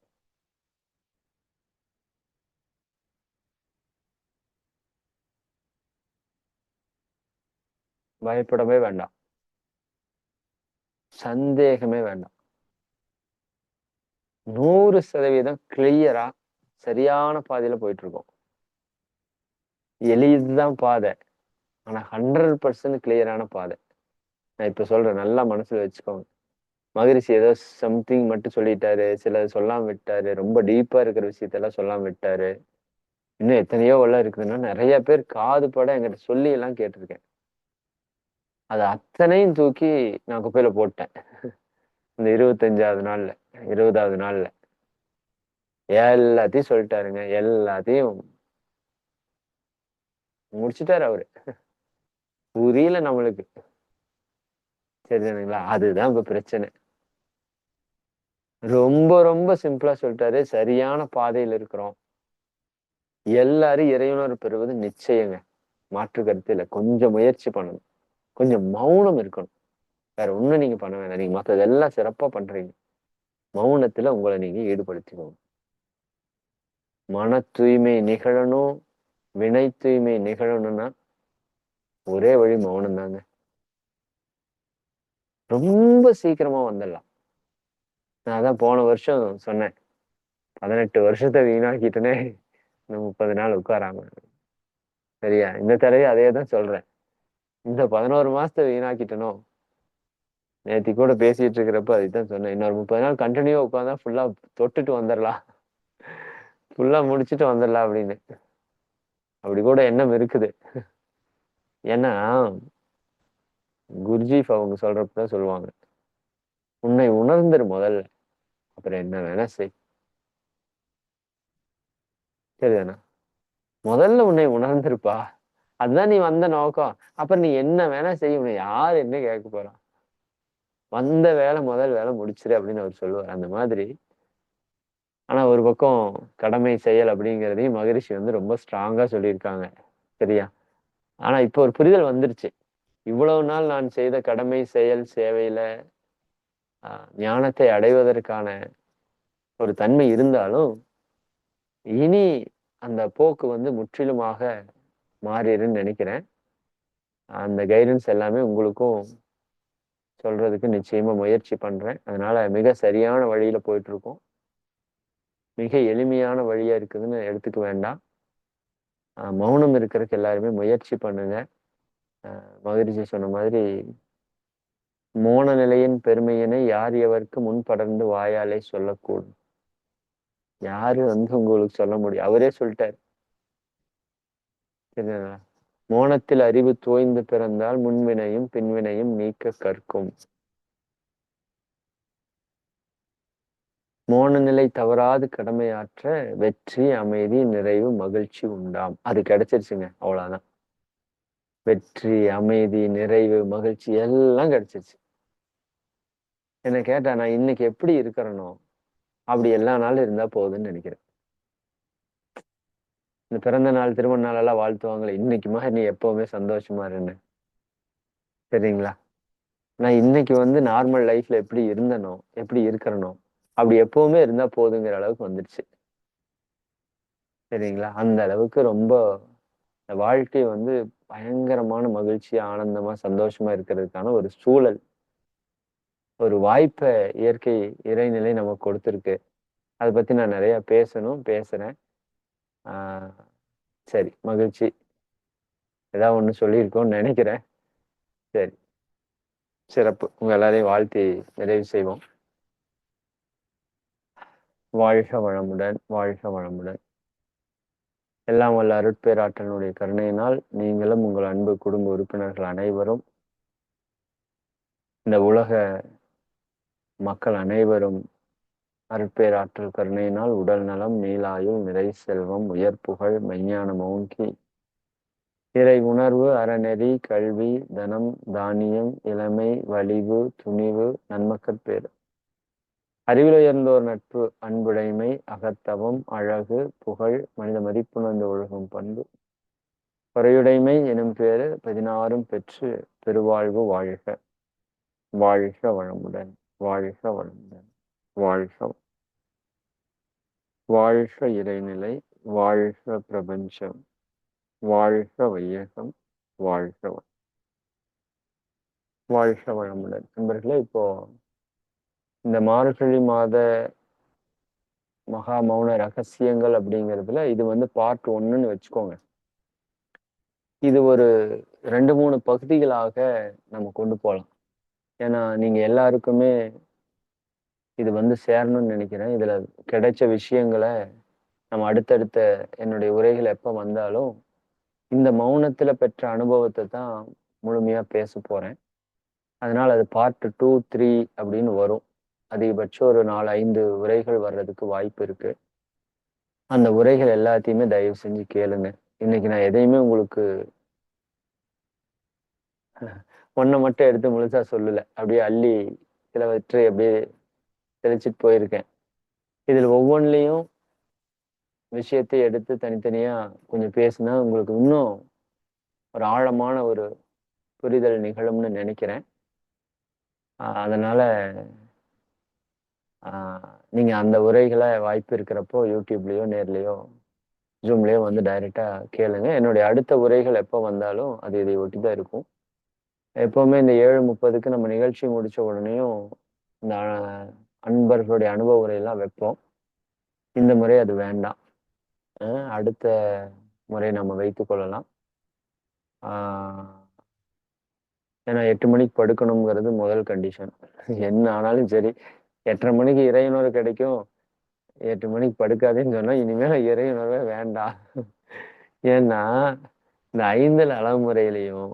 பயப்படவே வேண்டாம். சந்தேகமே வேண்டாம். 100% கிளியரா சரியான பாதையில போயிட்டு இருக்கோம். எளிதுதான் பாதை. ஆனா 100% கிளியரான பாதை. நான் இப்ப சொல்றேன். நல்லா மனசுல வச்சுக்கோங்க. மகரிஷி ஏதோ சம்திங் மட்டும் சொல்லிட்டாரு. சிலது சொல்லாம விட்டாரு. ரொம்ப டீப்பா இருக்கிற விஷயத்தெல்லாம் சொல்லாம விட்டாரு. இன்னும் எத்தனையோ உள்ள இருக்குதுன்னா, நெறைய பேர் காது பட என்கிட்ட சொல்லி எல்லாம் கேட்டிருக்கேன். அது அத்தனையும் தூக்கி நான் குப்பையில போட்டேன். இந்த 25வது நாள்ல, 20வது நாள்ல. எல்லாத்தையும் சொல்லிட்டாருங்க. எல்லாத்தையும் முடிச்சுட்டாரு அவரு. புரியல நம்மளுக்கு. சரிதானுங்களா? அதுதான் இப்ப பிரச்சனை. ரொம்ப ரொம்ப சிம்பிளா சொல்லிட்டாரு. சரியான பாதையில இருக்கிறோம். எல்லாரும் இறையுணர்வு பெறுவது நிச்சயங்க. மாற்று கருத்து இல்ல. கொஞ்சம் முயற்சி பண்ணணும். கொஞ்சம் மௌனம் இருக்கணும். வேற ஒண்ணும் நீங்க பண்ண வேண்டாம். நீங்க மத்ததெல்லாம் சிறப்பா பண்றீங்க. மௌனத்துல உங்களை நீங்க ஈடுபடுத்திக்கோங்க. மன தூய்மை நிகழணும், வினை தூய்மை நிகழணும்னா ஒரே வழி மௌனம் தாங்க. ரொம்ப சீக்கிரமா வந்துடலாம். நான் அதான் போன வருஷம் சொன்னேன். 18 வருஷத்தை வீணாக்கிட்டனே, இன்னும் 30 நாள் உட்காராம. சரியா? இந்த தடவை அதே தான் சொல்றேன். இந்த 11 மாசத்தை வீணாக்கிட்டனோ, நேத்தி கூட பேசிட்டு இருக்கிறப்ப அதுதான் சொன்னேன். இன்னொரு 30 நாள் கண்டினியூவா உட்கார்ந்தா ஃபுல்லா தொட்டுட்டு வந்துடலாம். ஃபுல்லா முடிச்சுட்டு வந்துடலாம் அப்படின்னு. அப்படி கூட எண்ணம் இருக்குது. ஏன்னா குருஜீஃப் அவங்க சொல்றப்பதான் சொல்லுவாங்க, உன்னை உணர்ந்துரு முதல்ல, அப்புறம் என்ன வேணா செய். சரிதானா? முதல்ல உன்னை உணர்ந்திருப்பா. அதுதான் நீ வந்த நோக்கம். அப்புறம் நீ என்ன வேணா செய்ய, உன்னை யாரு என்ன கேட்க போறான்? வந்த வேலை முதல் வேலை முடிச்சிரு அப்படின்னு அவர் சொல்லுவார். அந்த மாதிரி. ஆனா ஒரு பக்கம் கடமை செயல் அப்படிங்கிறதையும் மகரிஷி வந்து ரொம்ப ஸ்ட்ராங்கா சொல்லியிருக்காங்க. சரியா? ஆனா இப்போ ஒரு புரிதல் வந்துருச்சு. இவ்வளவு நாள் நான் செய்த கடமை செயல் சேவையில ஞானத்தை அடைவதற்கான ஒரு தன்மை இருந்தாலும், இனி அந்த போக்கு வந்து முற்றிலுமாக மாறிடுன்னு நினைக்கிறேன். அந்த கைடன்ஸ் எல்லாமே உங்களுக்கும் சொல்றதுக்கு நிச்சயமா முயற்சி பண்றேன். அதனால மிக சரியான வழியில போயிட்டு இருக்கோம். மிக எளிமையான வழியா இருக்குதுன்னு எடுத்துக்க வேண்டாம். மௌனம் இருக்கிறதுக்கு எல்லாருமே முயற்சி பண்ணுங்க. மகிழ்ச்சி சொன்ன மாதிரி, மோன நிலையின் பெருமையினை யார் எவருக்கு முன் படர்ந்து வாயாலே சொல்லக்கூடும். யாரு வந்து உங்களுக்கு சொல்ல முடியும்? அவரே சொல்லிட்டாரு. சரிங்களா? மோனத்தில் அறிவு தோய்ந்து பிறந்தால் முன்வினையும் பின்வினையும் நீக்க கற்கும். மோன நிலை தவறாது கடமையாற்ற வெற்றி, அமைதி, நிறைவு, மகிழ்ச்சி உண்டாம். அது கிடைச்சிருச்சுங்க. அவ்வளவுதான். வெற்றி, அமைதி, நிறைவு, மகிழ்ச்சி எல்லாம் கிடைச்சிருச்சு. என்ன கேட்டா, நான் இன்னைக்கு எப்படி இருக்கிறனோ அப்படி எல்லா நாளும் இருந்தா போகுதுன்னு நினைக்கிறேன். இந்த பிறந்த நாள், திருமண நாள் எல்லாம் வாழ்த்துவாங்களே, இன்னைக்குமா நீ எப்பவுமே சந்தோஷமா இருன்னு. சரிங்களா? நான் இன்னைக்கு வந்து நார்மல் லைஃப்ல எப்படி இருந்தனோ, எப்படி இருக்கிறனோ அப்படி எப்பவுமே இருந்தா போதுங்கிற அளவுக்கு வந்துருச்சு. சரிங்களா? அந்த அளவுக்கு ரொம்ப வாழ்க்கை வந்து பயங்கரமான மகிழ்ச்சியா, ஆனந்தமா, சந்தோஷமா இருக்கிறதுக்கான ஒரு சூழல், ஒரு வாய்ப்பை இயற்கை இறைநிலை நமக்கு கொடுத்துருக்கு. அதை பத்தி நான் நிறைய பேசணும், பேசுறேன். ஆஹ் சரி, மகிழ்ச்சி. ஏதாவது ஒண்ணு சொல்லியிருக்கோம்னு நினைக்கிறேன். சரி, சிறப்பு. உங்க எல்லாரையும் வாழ்த்தி நிறைவு செய்வோம். வாழ்க வளமுடன், வாழ்க வளமுடன். எல்லாம் வல்ல அருட்பேராற்றலுடைய கருணையினால் நீங்களும் உங்கள் அன்பு குடும்ப உறுப்பினர்கள் அனைவரும், இந்த உலக மக்கள் அனைவரும் அருட்பேராற்றல் கருணையினால் உடல் நலம், நீலாயுள், நிறை செல்வம், உயர் புகழ், மெஞ்ஞானம் ஓங்கி, இறை உணர்வு, அறநெறி, கல்வி, தனம், தானியம், இளமை, வலிவு, துணிவு, நன்மக்கட் பேறு, அறிவில் உயர்ந்தோர் நட்பு, அன்புடைமை, அகத்தவம், அழகு, புகழ், மனித மதிப்புணர்ந்து ஒழுகும் பண்பு, குறையுடைமை எனும் பேறு 16 பெற்று பெருவாழ்வு வாழ்க. வாழ்க வளமுடன், வாழ்க வளமுடன், வாழ்க வாழ்க இறைநிலை, வாழ்க பிரபஞ்சம், வாழ்க வையகம், வாழ்க வாழ்க வளமுடன். நண்பர்களே, இப்போ இந்த மார்கழி மாத மகா மௌன ரகசியங்கள் அப்படிங்கிறதுல இது வந்து பார்ட் 1ன்னு வச்சுக்கோங்க. இது ஒரு 2-3 பகுதிகளாக நம்ம கொண்டு போகலாம். ஏன்னா நீங்க எல்லாருக்குமே இது வந்து சேரணும்னு நினைக்கிறேன். இதுல கிடைச்ச விஷயங்களை நம்ம அடுத்தடுத்த என்னுடைய உரைகள் எப்ப வந்தாலும் இந்த மௌனத்துல பெற்ற அனுபவத்தை தான் முழுமையா பேச போறேன். அதனால அது பார்ட் 2, 3 அப்படின்னு வரும். அதிகபட்சம் ஒரு 4-5 உரைகள் வர்றதுக்கு வாய்ப்பு இருக்கு. அந்த உரைகள் எல்லாத்தையுமே தயவு செஞ்சு கேளுங்க. இன்னைக்கு நான் எதையுமே உங்களுக்கு ஒன்றை மட்டும் எடுத்து முழுசா சொல்லல, அப்படியே அள்ளி சிலவற்றை அப்படியே தெளிச்சிட்டு போயிருக்கேன். இதில் ஒவ்வொன்றிலையும் விஷயத்தை எடுத்து தனித்தனியா கொஞ்சம் பேசினா உங்களுக்கு இன்னும் ஒரு ஆழமான ஒரு புரிதல் நிகழும்னு நினைக்கிறேன். அதனால நீங்க அந்த உரைகளை வாய்ப்பு இருக்கிறப்போ யூடியூப்லயோ நேர்லயோ ஜூம்லயோ வந்து டைரக்டா கேளுங்க. என்னுடைய அடுத்த உரைகள் எப்போ வந்தாலும் அது இதை ஒட்டி தான் இருக்கும். எப்பவுமே இந்த 7:30க்கு நம்ம நிகழ்ச்சி முடிச்ச உடனேயும் இந்த அன்பர்களுடைய அனுபவ உரையெல்லாம் வைப்போம். இந்த முறை அது வேண்டாம். அடுத்த முறை நம்ம வைத்துக் கொள்ளலாம். ஏன்னா 8 மணிக்கு படுக்கணுங்கிறது முதல் கண்டிஷன். என்ன ஆனாலும் சரி, 8:30 மணிக்கு இறையுணர்வு கிடைக்கும், 8 மணிக்கு படுக்காதேன்னு சொன்னா இனிமேல இறையுணர்வே வேண்டாம். ஏன்னா இந்த 5 அளமுறையிலையும்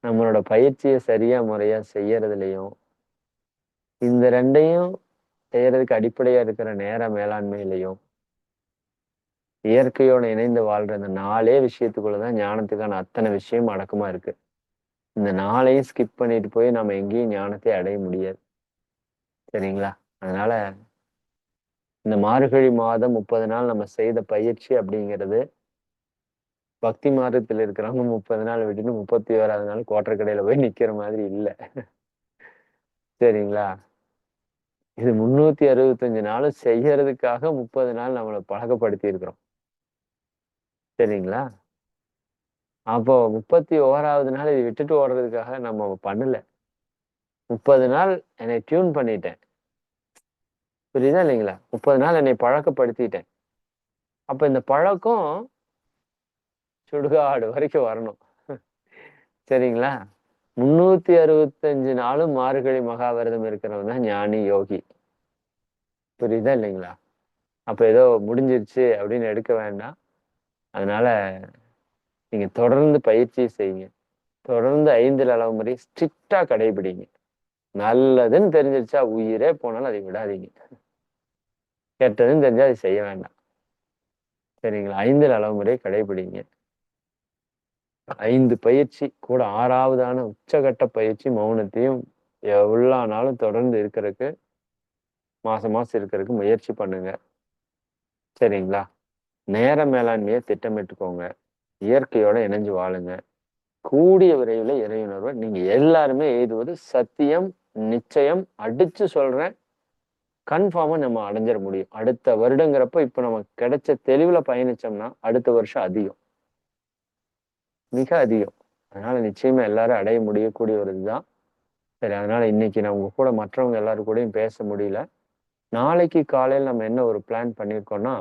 நம்மளோட பயிற்சியை சரியா முறையா செய்யறதுலையும் இந்த ரெண்டையும் செய்யறதுக்கு அடிப்படையா இருக்கிற நேர மேலாண்மையிலையும் இயற்கையோட இணைந்து வாழ்ற அந்த 4 விஷயத்துக்குள்ளதான் ஞானத்துக்கான அத்தனை விஷயம் அடக்கமா இருக்கு. இந்த 4ஐயும் ஸ்கிப் பண்ணிட்டு போய் நம்ம எங்கேயும் ஞானத்தை அடைய முடியாது. சரிங்களா? அதனால இந்த மார்கழி மாதம் 30 நாள் நம்ம செய்த பயிற்சி அப்படிங்கிறது பக்தி மார்க்கத்தில் இருக்கிறவங்க 30 நாள் விட்டுட்டு 31வது நாள் கோட்டை போய் நிக்கிற மாதிரி இல்லை. சரிங்களா? இது 365 நாளும் செய்யறதுக்காக 30 நாள் நம்மளை பழக்கப்படுத்தி இருக்கிறோம். சரிங்களா? அப்போ 31வது நாள் இதை விட்டுட்டு ஓடுறதுக்காக நம்ம பண்ணல. 30 நாள் என்னை டியூன் பண்ணிட்டேன். புரியுதா இல்லைங்களா? 30 நாள் என்னை பழக்கப்படுத்திட்டேன். அப்ப இந்த பழக்கம் சுடுகாடு வரைக்கும் வரணும். சரிங்களா? 365 நாளும் மார்கழி மகாவிரதம் இருக்கிறவன் தான் ஞானி யோகி. புரியுதா இல்லைங்களா? அப்ப ஏதோ முடிஞ்சிருச்சு அப்படின்னு எடுக்க வேண்டாம். அதனால நீங்க தொடர்ந்து பயிற்சி செய்யுங்க. தொடர்ந்து 5 அளவுமுறை ஸ்ட்ரிக்டா கடைபிடிங்க. நல்லதுன்னு தெரிஞ்சிருச்சா உயிரே போனாலும் அதை விடாதீங்க. கெட்டதுன்னு தெரிஞ்சா அதை செய்ய வேண்டாம். சரிங்களா? 5 அளவுமுறை கடைபிடிங்க. 5 பயிற்சி கூட 6வதான உச்சகட்ட பயிற்சி மௌனத்தையும் எவ்வளோ நாளும் தொடர்ந்து இருக்கிறதுக்கு மாசம் இருக்கிறதுக்கு முயற்சி பண்ணுங்க. சரிங்களா? நேர மேலாண்மையை திட்டமிட்டுக்கோங்க. இயற்கையோட இணைஞ்சு வாழுங்க. கூடிய விரைவில் இறையுணர்வை நீங்க எல்லாருமே எய்துவது சத்தியம், நிச்சயம். அடிச்சு சொல்றேன், கன்ஃபார்மா நம்ம அடைஞ்சிட முடியும். அடுத்த வருடங்கிறப்ப இப்ப நமக்கு கிடைச்ச தெளிவுல பயணிச்சோம்னா அடுத்த வருஷம் அதிகம், மிக அதிகம். அதனால நிச்சயமா எல்லாரும் அடைய முடியக்கூடிய ஒரு இதுதான். சரி, அதனால இன்னைக்கு நான் உங்க கூட மற்றவங்க எல்லாரும் கூடயும் பேச முடியல. நாளைக்கு காலையில் நம்ம என்ன ஒரு பிளான் பண்ணியிருக்கோம்னா,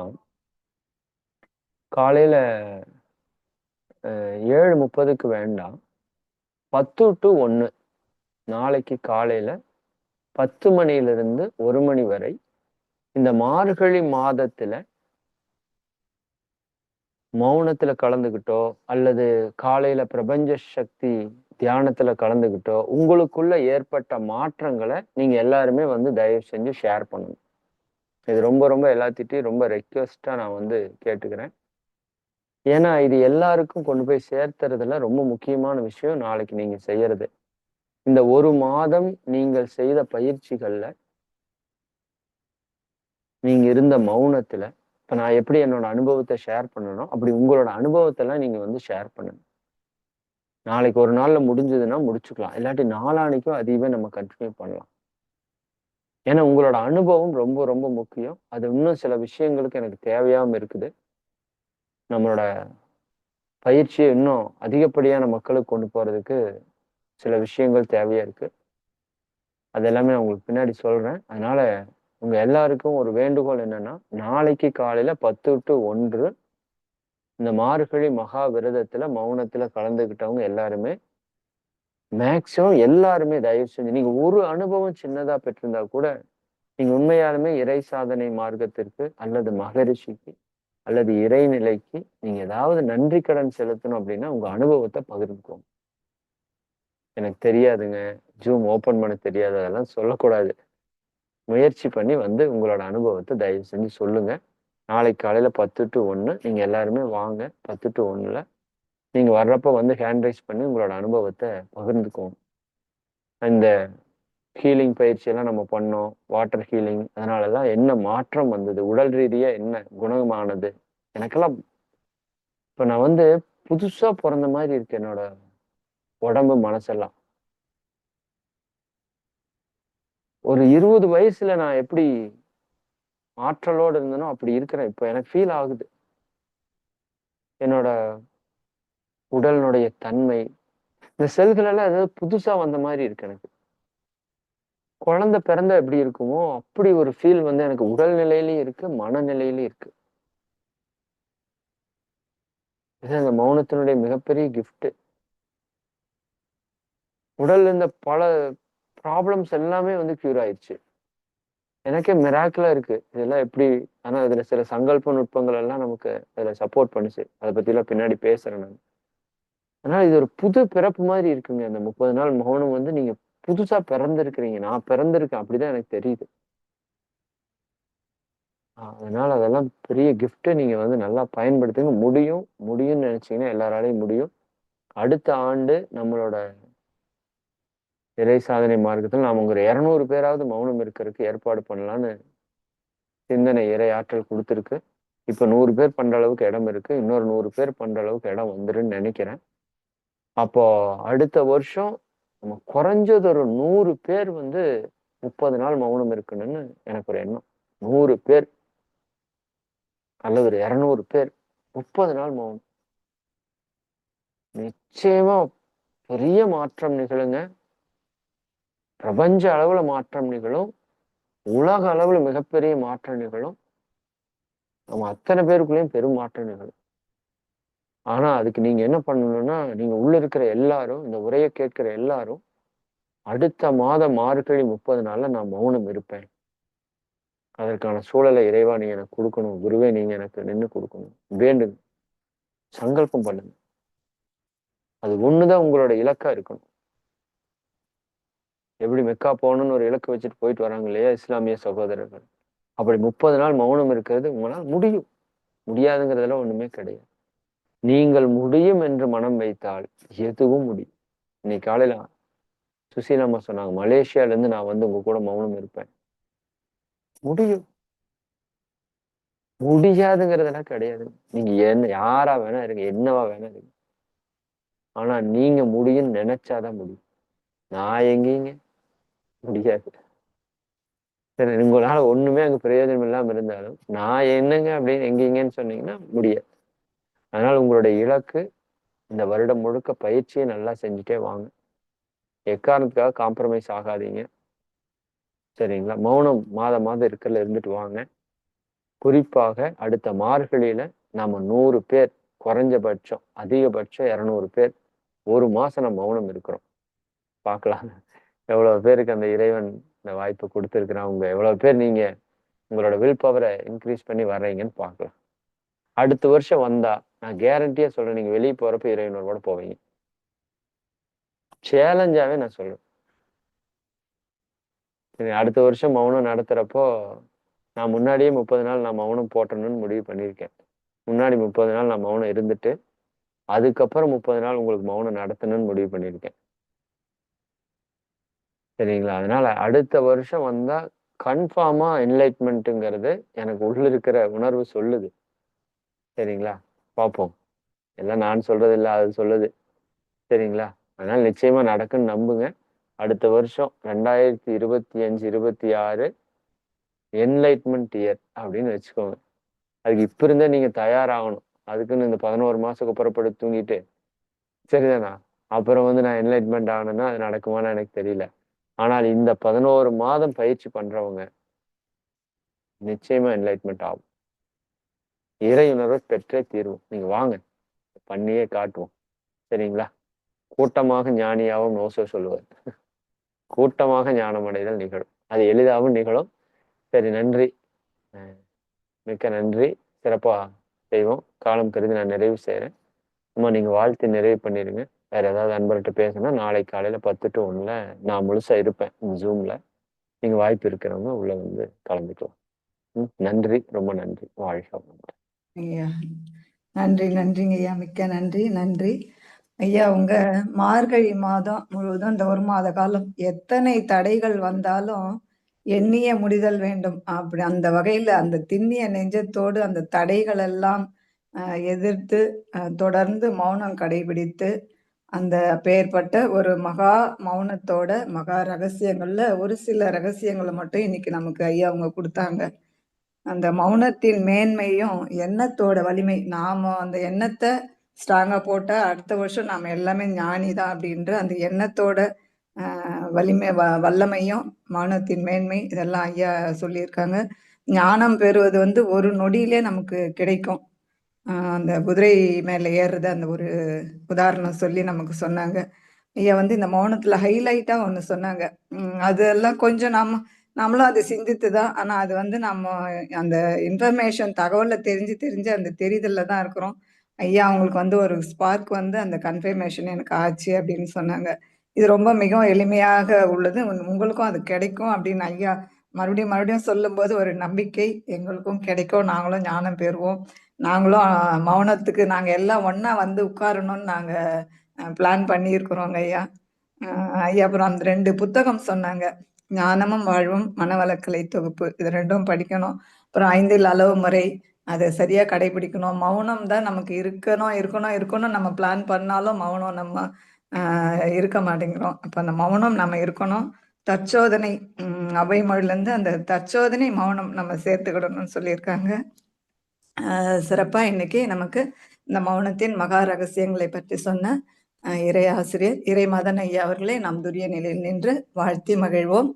காலையில 7:30க்கு வேண்டாம், 10 to 1 நாளைக்கு காலையில 10 மணியிலிருந்து 1 மணி வரை இந்த மார்கழி மாதத்துல மௌனத்துல கலந்துகிட்டோ அல்லது காலையில பிரபஞ்ச சக்தி தியானத்துல கலந்துகிட்டோ உங்களுக்குள்ள ஏற்பட்ட மாற்றங்களை நீங்க எல்லாருமே வந்து தயவு செஞ்சு ஷேர் பண்ணணும். இது ரொம்ப ரொம்ப எல்லாத்திட்டையும் ரொம்ப ரெக்வெஸ்டா நான் வந்து கேட்டுக்கிறேன். ஏன்னா இது எல்லாருக்கும் கொண்டு போய் சேர்த்துறதுல ரொம்ப முக்கியமான விஷயம் நாளைக்கு நீங்க செய்யறது. இந்த 1 மாதம் நீங்கள் செய்த பயிற்சிகள்ல நீங்க இருந்த மௌனத்துல இப்ப நான் எப்படி என்னோட அனுபவத்தை ஷேர் பண்ணணும், அப்படி உங்களோட அனுபவத்தெல்லாம் நீங்க வந்து ஷேர் பண்ணணும். நாளைக்கு ஒரு நாள்ல முடிஞ்சதுன்னா முடிச்சுக்கலாம், இல்லாட்டி நாளானைக்கும் அதையவே நம்ம கண்டினியூ பண்ணலாம். ஏன்னா உங்களோட அனுபவம் ரொம்ப ரொம்ப முக்கியம். அது இன்னும் சில விஷயங்களுக்கு எனக்கு தேவையாம இருக்குது. நம்மளோட பயிற்சியை இன்னும் அதிகப்படியான மக்களுக்கு கொண்டு போறதுக்கு சில விஷயங்கள் தேவையா இருக்கு. அது எல்லாமே நான் உங்களுக்கு பின்னாடி சொல்றேன். அதனால உங்க எல்லாருக்கும் ஒரு வேண்டுகோள் என்னன்னா, நாளைக்கு காலையில 10 to 1 இந்த மார்கழி மகா விரதத்துல மௌனத்துல கலந்துக்கிட்டவங்க எல்லாருமே மேக்சிமம் எல்லாருமே தயவு செஞ்சு நீங்க ஒரு அனுபவம் சின்னதா பெற்றிருந்தா கூட நீங்க உண்மையாலுமே இறை சாதனை மார்க்கத்திற்கு அல்லது மகரிஷிக்கு அல்லது இறைநிலைக்கு நீங்க ஏதாவது நன்றி கடன் செலுத்தணும் அப்படின்னா உங்க அனுபவத்தை பகிர்ந்துக்கோங்க. எனக்கு தெரியாதுங்க, ஜூம் ஓபன் பண்ண தெரியாது, அதெல்லாம் சொல்லக்கூடாது. முயற்சி பண்ணி வந்து உங்களோட அனுபவத்தை தயவு செஞ்சு சொல்லுங்க. நாளைக்கு காலையில 10 to 1 நீங்க எல்லாருமே வாங்க. 10 to 1ல நீங்க வர்றப்ப வந்து ஹேண்ட் ரைஸ் பண்ணி உங்களோட அனுபவத்தை பகிர்ந்துக்கோங்க. இந்த ஹீலிங் பயிற்சியெல்லாம் நம்ம பண்ணோம். வாட்டர் ஹீலிங் அதனாலலாம் என்ன மாற்றம் வந்தது? உடல் ரீதியா என்ன குணமானது? எனக்கெல்லாம் இப்ப நான் வந்து புதுசா பொறந்த மாதிரி இருக்கு என்னோட உடம்பு, மனசெல்லாம். ஒரு 20 வயசுல நான் எப்படி ஆற்றலோட இருந்தனோ அப்படி இருக்கிறேன். இப்ப எனக்கு ஃபீல் ஆகுது. என்னோட உடலினுடைய தன்மை, இந்த செல்கள் எல்லாம் ஏதாவது புதுசா வந்த மாதிரி இருக்கு எனக்கு. குழந்தை பிறந்தா எப்படி இருக்குமோ அப்படி ஒரு ஃபீல் வந்து எனக்கு உடல் நிலையிலயும் இருக்கு, மனநிலையிலயும் இருக்கு. இது அந்த மௌனத்தினுடைய மிகப்பெரிய கிஃப்ட். உடல்ல இருந்த பல ப்ராப்ளம்ஸ் எல்லாமே வந்து கியூர் ஆயிடுச்சு. எனக்கே மிராக்கிளா இருக்கு. இதெல்லாம் எப்படி? ஆனா இதுல சில சங்கல்ப நுட்பங்கள் எல்லாம் நமக்கு அதுல சப்போர்ட் பண்ணுச்சு. அதை பத்தி எல்லாம் பின்னாடி பேசுறேன் நான். அதனால இது ஒரு புது பிறப்பு மாதிரி இருக்குங்க. அந்த 30 நாள் மௌனம் வந்து நீங்க புதுசா பிறந்திருக்கிறீங்க. நான் பிறந்திருக்கேன். அப்படிதான் எனக்கு தெரியுது. அதனால அதெல்லாம் பெரிய கிஃப்ட். நீங்க வந்து நல்லா பயன்படுத்துங்க. முடியும்னு நினைச்சீங்கன்னா எல்லாராலையும் முடியும். அடுத்த ஆண்டு நம்மளோட இறை சாதனை மார்க்கத்தில் நாம ஒரு 200 பேராவது மௌனம் இருக்கிறதுக்கு ஏற்பாடு பண்ணலான்னு சிந்தனை இறை ஆற்றல் கொடுத்துருக்கு. இப்ப 100 பேர் பண்ற அளவுக்கு இடம் இருக்கு. இன்னொரு 100 பேர் பண்ற அளவுக்கு இடம் வந்துருன்னு நினைக்கிறேன். அப்போ அடுத்த வருஷம் நம்ம குறைஞ்சது ஒரு 100 பேர் வந்து 30 நாள் மௌனம் இருக்கணும்னு எனக்கு ஒரு எண்ணம். 100 பேர் அல்லது ஒரு 200 பேர் 30 நாள் மௌனம். நிச்சயமா பெரிய மாற்றம் நிகழுங்க. பிரபஞ்ச அளவுல மாற்றம் நிகழும். உலக அளவுல மிகப்பெரிய மாற்றம் நிகழும். நம்ம அத்தனை பேருக்குள்ளேயும் பெரும் மாற்றம் நிகழும். ஆனா அதுக்கு நீங்க என்ன பண்ணணும்னா, நீங்க உள்ள இருக்கிற எல்லாரும், இந்த உரையை கேட்கிற எல்லாரும், அடுத்த மாதம் மார்கழி 30 நாள்ல நான் மௌனம் இருப்பேன். அதற்கான சூழலை இறைவா நீங்க எனக்கு கொடுக்கணும். குருவே நீங்க எனக்கு நின்னு கொடுக்கணும். வேண்டுங்க. சங்கல்பம் பண்ணுங்க. அது ஒண்ணுதான் உங்களோட இலக்கா இருக்கணும். எப்படி மெக்கா போகணும்னு ஒரு இலக்கு வச்சுட்டு போயிட்டு வராங்க இல்லையா இஸ்லாமிய சகோதரர்கள். அப்படி 30 நாள் மௌனம் இருக்கிறது உங்களால் முடியும். முடியாதுங்கிறதுல ஒண்ணுமே கிடையாது. நீங்கள் முடியும் என்று மனம் வைத்தால் எதுவும் முடியும். இன்னைக்கு காலையில சுசீலாம்மா சொன்னாங்க, மலேசியால இருந்து நான் வந்து உங்க கூட மௌனம் இருப்பேன். முடியும். முடியாதுங்கிறதெல்லாம் கிடையாது. நீங்க என்ன யாரா வேணா இருங்க, என்னவா வேணா இருங்க. ஆனா நீங்க முடியும்னு நினைச்சாதான் முடியும். நான் எங்கேங்க முடியாது. சரி, உங்களால ஒண்ணுமே அங்க பிரயோஜனம் இல்லாம இருந்தாலும் நான் என்னங்க அப்படின்னு எங்கீங்கன்னு சொன்னீங்கன்னா முடியாது. அதனால உங்களுடைய இலக்கு இந்த வருடம் முழுக்க பயிற்சியை நல்லா செஞ்சுட்டே வாங்க. எக்காரணத்துக்காக காம்ப்ரமைஸ் ஆகாதீங்க. சரிங்களா? மௌனம் மாதம் இருக்கிறதுல இருந்துட்டு வாங்க. குறிப்பாக அடுத்த மார்கழியில நாம 100 பேர், குறைஞ்சபட்சம் அதிகபட்சம் 200 பேர் ஒரு மாசம் நம்ம மௌனம் இருக்கிறோம். பார்க்கலாம் எவ்வளவு பேருக்கு அந்த இறைவன் இந்த வாய்ப்பை கொடுத்திருக்கிறான். எவ்வளவு பேர் நீங்க உங்களோட வில் பவரை இன்க்ரீஸ் பண்ணி வர்றீங்கன்னு பார்க்கலாம். அடுத்த வருஷம் வந்தா நான் கேரண்டியா சொல்றேன், நீங்க வெளியே போறப்ப இறைவனோட போவீங்க. சேலஞ்சாவே நான் சொல்றேன். அடுத்த வருஷம் மௌனம் நடத்துறப்போ நான் முன்னாடியே 30 நாள் நான் மௌனம் போட்டணும்னு முடிவு பண்ணியிருக்கேன். முன்னாடி 30 நாள் நான் மௌனம் இருந்துட்டு அதுக்கப்புறம் 30 நாள் உங்களுக்கு மௌனம் நடத்தணும்னு முடிவு பண்ணியிருக்கேன். சரிங்களா? அதனால அடுத்த வருஷம் வந்தா கன்ஃபார்மா என்லைட்மெண்ட்டுங்கிறது எனக்கு உள்ள இருக்கிற உணர்வு சொல்லுது. சரிங்களா? பார்ப்போம். எல்லாம் நான் சொல்றது இல்ல, அது சொல்லுது. சரிங்களா? அதனால நிச்சயமா நடக்குன்னு நம்புங்க. அடுத்த வருஷம் 2025, 26 என்லைட்மெண்ட் இயர் அப்படின்னு வச்சுக்கோங்க. அதுக்கு இப்ப இருந்தே நீங்க தயாராகணும். அதுக்குன்னு இந்த 11 மாசம் குப்புறப்படுத்தி தூங்கிட்டு சரிதானா? அப்புறம் வந்து நான் என்லைட்மெண்ட் ஆகணும்னா அது நடக்குமான்னு எனக்கு தெரியல. ஆனால் இந்த 11 மாதம் பயிற்சி பண்றவங்க நிச்சயமா என்லைட்மெண்ட் ஆகும். இறை உணர்வை பெற்றே தீர்வும். நீங்க வாங்க, பண்ணியே காட்டுவோம். சரிங்களா? கூட்டமாக ஞானியாவும் ஓஷோ சொல்லுவார். கூட்டமாக ஞானம் அடைதல் நிகழும். அது எளிதாகவும் நிகழும். சரி, நன்றி. மிக்க நன்றி. சிறப்பா செய்வோம். காலம் கருதி நான் நிறைவு செய்யறேன். அம்மா நீங்க வாழ்த்து நிறைவு பண்ணிருங்க. வேற ஏதாவது அன்பர்கிட்ட பேசணும் நாளை காலையில 10 to 1 நான் முழுசா இருப்பேன் ஜூம்ல. நீங்க வாய்ப்பு இருக்கிறவங்க உள்ள வந்து கலந்துக்கலாம். நன்றி, ரொம்ப நன்றி. வாழ்க வளமுடன். ஐயா நன்றிங்க ஐயா, மிக்க நன்றி. ஐயா, உங்க மார்கழி மாதம் முழுவதும் இந்த ஒரு மாத காலம் எத்தனை தடைகள் வந்தாலும் எண்ணிய முடிதல் வேண்டும் அப்படி அந்த வகையில அந்த திண்ணிய நெஞ்சத்தோடு அந்த தடைகள் எல்லாம் எதிர்த்து தொடர்ந்து மௌனம் கடைபிடித்து அந்த பெயர்பட்ட ஒரு மகா மௌனத்தோட மகா ரகசியங்கள்ல ஒரு சில ரகசியங்களை மட்டும் இன்னைக்கு நமக்கு ஐயா அவங்க கொடுத்தாங்க. அந்த மௌனத்தின் மேன்மையும் எண்ணத்தோட வலிமை, நாம அந்த எண்ணத்தை ஸ்ட்ராங்கா போட்டா அடுத்த வருஷம் நாம எல்லாமே ஞானி தான் அப்படின்ற அந்த எண்ணத்தோட வலிமை வல்லமையும் மௌனத்தின் மேன்மை இதெல்லாம் ஐயா சொல்லியிருக்காங்க. ஞானம் பெறுவது வந்து ஒரு நொடியிலே நமக்கு கிடைக்கும். அந்த குதிரை மேல ஏறுறது அந்த ஒரு உதாரணம் சொல்லி நமக்கு சொன்னாங்க. ஐயா வந்து இந்த மௌனத்துல ஹைலைட்டா ஒண்ணு சொன்னாங்க. அதெல்லாம் கொஞ்சம் நம்மளும் அதை சிந்தித்து தான். ஆனா அது வந்து நம்ம அந்த இன்ஃபர்மேஷன் தகவலை தெரிஞ்சு அந்த தெரிதல்ல தான் இருக்கிறோம். ஐயா அவங்களுக்கு வந்து ஒரு ஸ்பார்க் வந்து அந்த கன்ஃபர்மேஷன் எனக்கு ஆச்சு அப்படின்னு சொன்னாங்க. இது ரொம்ப மிகவும் எளிமையாக உள்ளது, உங்களுக்கும் அது கிடைக்கும் அப்படின்னு ஐயா மறுபடியும் சொல்லும்போது ஒரு நம்பிக்கை எங்களுக்கும் கிடைக்கும், நாங்களும் ஞானம் பெறுவோம், நாங்களும் மௌனத்துக்கு நாங்க எல்லாம் ஒண்ணா வந்து உட்காரணும்னு நாங்க பிளான் பண்ணியிருக்கிறோங்க ஐயா. ஐயா அப்புறம் அந்த 2 புத்தகம் சொன்னாங்க, ஞானமும் வாழ்வும் மனவளக்கலை தொகுப்பு, இது 2ம் படிக்கணும். அப்புறம் 5 அளவு முறை, அதை சரியா கடைபிடிக்கணும். மௌனம் தான் நமக்கு இருக்கணும் நம்ம பிளான் பண்ணாலும் மௌனம் நம்ம இருக்க மாட்டேங்கிறோம். அப்ப அந்த மௌனம் நம்ம இருக்கணும். தற்சோதனை அவை மொழிலேருந்து அந்த தற்சோதனை மௌனம் நம்ம சேர்த்துக்கிடணும்னு சொல்லியிருக்காங்க. சிறப்பா இன்னைக்கு நமக்கு இந்த மௌனத்தின் மகா ரகசியங்களை பற்றி சொன்ன இறை ஆசிரியர் இறை மதன் ஐயா அவர்களை நாம் துரிய நிலையில் நின்று வாழ்த்தி மகிழ்வோம்.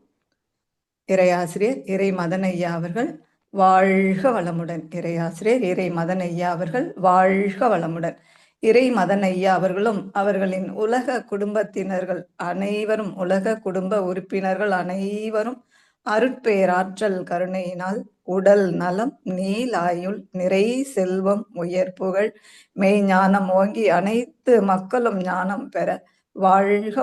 இறை ஆசிரியர் இறை மதன் ஐயா அவர்கள் வாழ்க வளமுடன். இறை ஆசிரியர் இறை மதன் ஐயா அவர்கள் வாழ்க வளமுடன். இறை மதன் ஐயா அவர்களும் அவர்களின் உலக குடும்பத்தினர்கள் அனைவரும், உலக குடும்ப உறுப்பினர்கள் அனைவரும் அருட்பேராற்றல் கருணையினால் உடல் நலம், நீல் ஆயுள், நிறை செல்வம், உயர் புகழ், மெய் ஞானம் ஓங்கி அனைத்து மக்களும் ஞானம் பெற வாழ்க